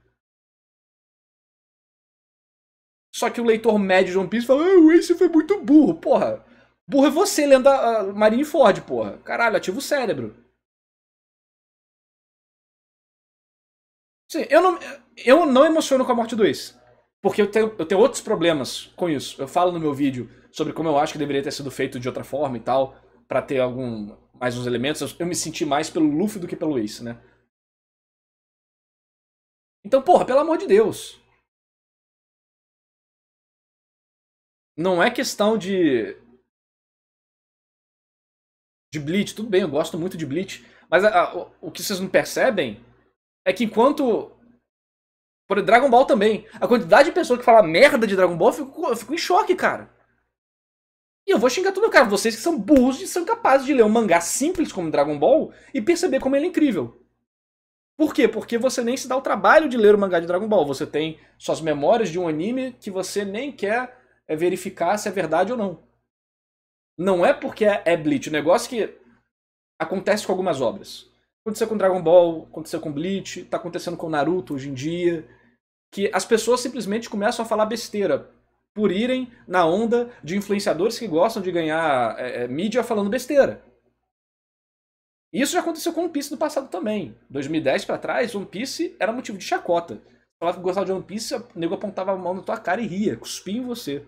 Só que o leitor médio de One Piece fala, o Ace foi muito burro. Porra, burro é você lendo a Marineford, porra. Caralho, ativa o cérebro. Sim, eu não emociono com a morte do Ace. Porque eu tenho outros problemas com isso. Eu falo no meu vídeo sobre como eu acho que deveria ter sido feito de outra forma e tal, pra ter mais uns elementos. Eu me senti mais pelo Luffy do que pelo Ace, né? Então, porra, pelo amor de Deus. Não é questão de Bleach. Tudo bem, eu gosto muito de Bleach. Mas o que vocês não percebem é que enquanto... Por Dragon Ball também. A quantidade de pessoas que fala merda de Dragon Ball, eu fico em choque, cara. E eu vou xingar tudo, cara. Vocês que são burros e são capazes de ler um mangá simples como Dragon Ball e perceber como ele é incrível. Por quê? Porque você nem se dá o trabalho de ler o mangá de Dragon Ball. Você tem suas memórias de um anime que você nem quer verificar se é verdade ou não. Não é porque é Bleach. O negócio que acontece com algumas obras. Aconteceu com Dragon Ball, aconteceu com Bleach, tá acontecendo com Naruto hoje em dia. Que as pessoas simplesmente começam a falar besteira. Por irem na onda de influenciadores que gostam de ganhar mídia falando besteira. Isso já aconteceu com One Piece no passado também. 2010 pra trás, One Piece era motivo de chacota. Você falava que gostava de One Piece, o nego apontava a mão na tua cara e ria, cuspia em você.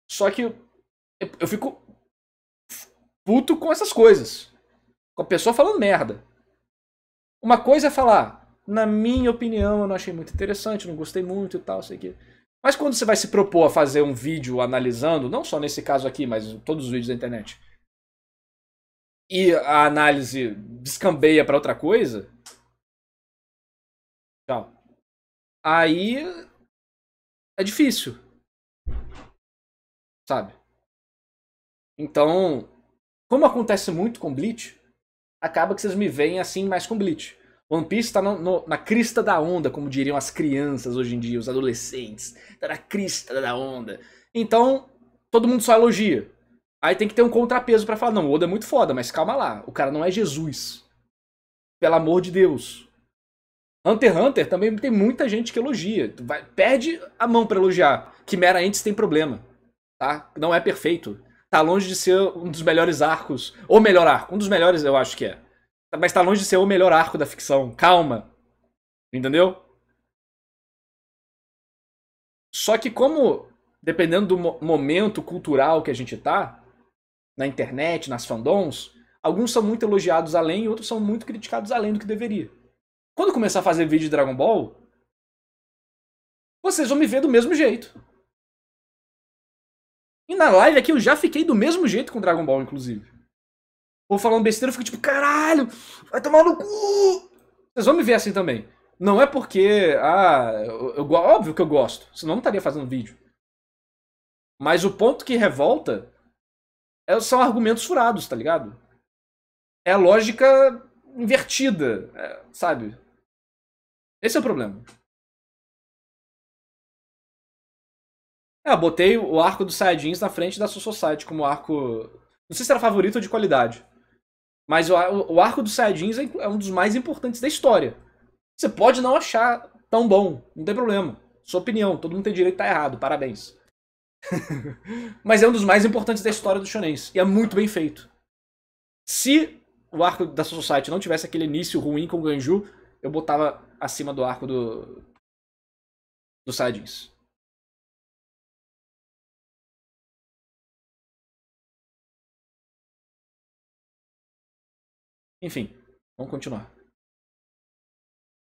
Só que eu fico puto com essas coisas. Com a pessoa falando merda. Uma coisa é falar, na minha opinião, eu não achei muito interessante, não gostei muito e tal, sei que. Mas quando você vai se propor a fazer um vídeo analisando, não só nesse caso aqui, mas todos os vídeos da internet, e a análise descambeia pra outra coisa, tchau. Aí é difícil. Sabe? Então, como acontece muito com Bleach, acaba que vocês me veem assim mais com Bleach. One Piece tá na crista da onda, como diriam as crianças hoje em dia, os adolescentes. Tá na crista da onda. Então, todo mundo só elogia. Aí tem que ter um contrapeso pra falar, não, o Oda é muito foda, mas calma lá, o cara não é Jesus. Pelo amor de Deus. Hunter x Hunter também tem muita gente que elogia. Perde a mão pra elogiar. Chimera Ants tem problema. Tá? Não é perfeito. Tá longe de ser um dos melhores arcos. Ou melhor arco. Um dos melhores eu acho que é. Mas tá longe de ser o melhor arco da ficção. Calma. Entendeu? Só que como, dependendo do momento cultural que a gente tá, na internet, nas fandoms, alguns são muito elogiados além e outros são muito criticados além do que deveria. Quando começar a fazer vídeo de Dragon Ball, vocês vão me ver do mesmo jeito. E na live aqui eu já fiquei do mesmo jeito com Dragon Ball, inclusive. Ou falando besteira, eu fico tipo, caralho, vai tomar no cu! Vocês vão me ver assim também. Não é porque, óbvio que eu gosto, senão eu não estaria fazendo vídeo. Mas o ponto que revolta são argumentos furados, tá ligado? É a lógica invertida, sabe? Esse é o problema. Eu botei o arco dos Saiyajins na frente da Soul Society como arco... Não sei se era favorito ou de qualidade. Mas o arco dos Saiyajins é um dos mais importantes da história. Você pode não achar tão bom, não tem problema. Sua opinião, todo mundo tem direito de estar errado, parabéns. Mas é um dos mais importantes da história do Shonen. E é muito bem feito. Se o arco da Soul Society não tivesse aquele início ruim com o Ganju, eu botava acima do arco do Saiyajins. Enfim, vamos continuar.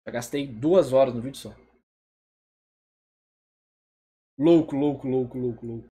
Já gastei 2 horas no vídeo só. Louco, louco, louco, louco, louco.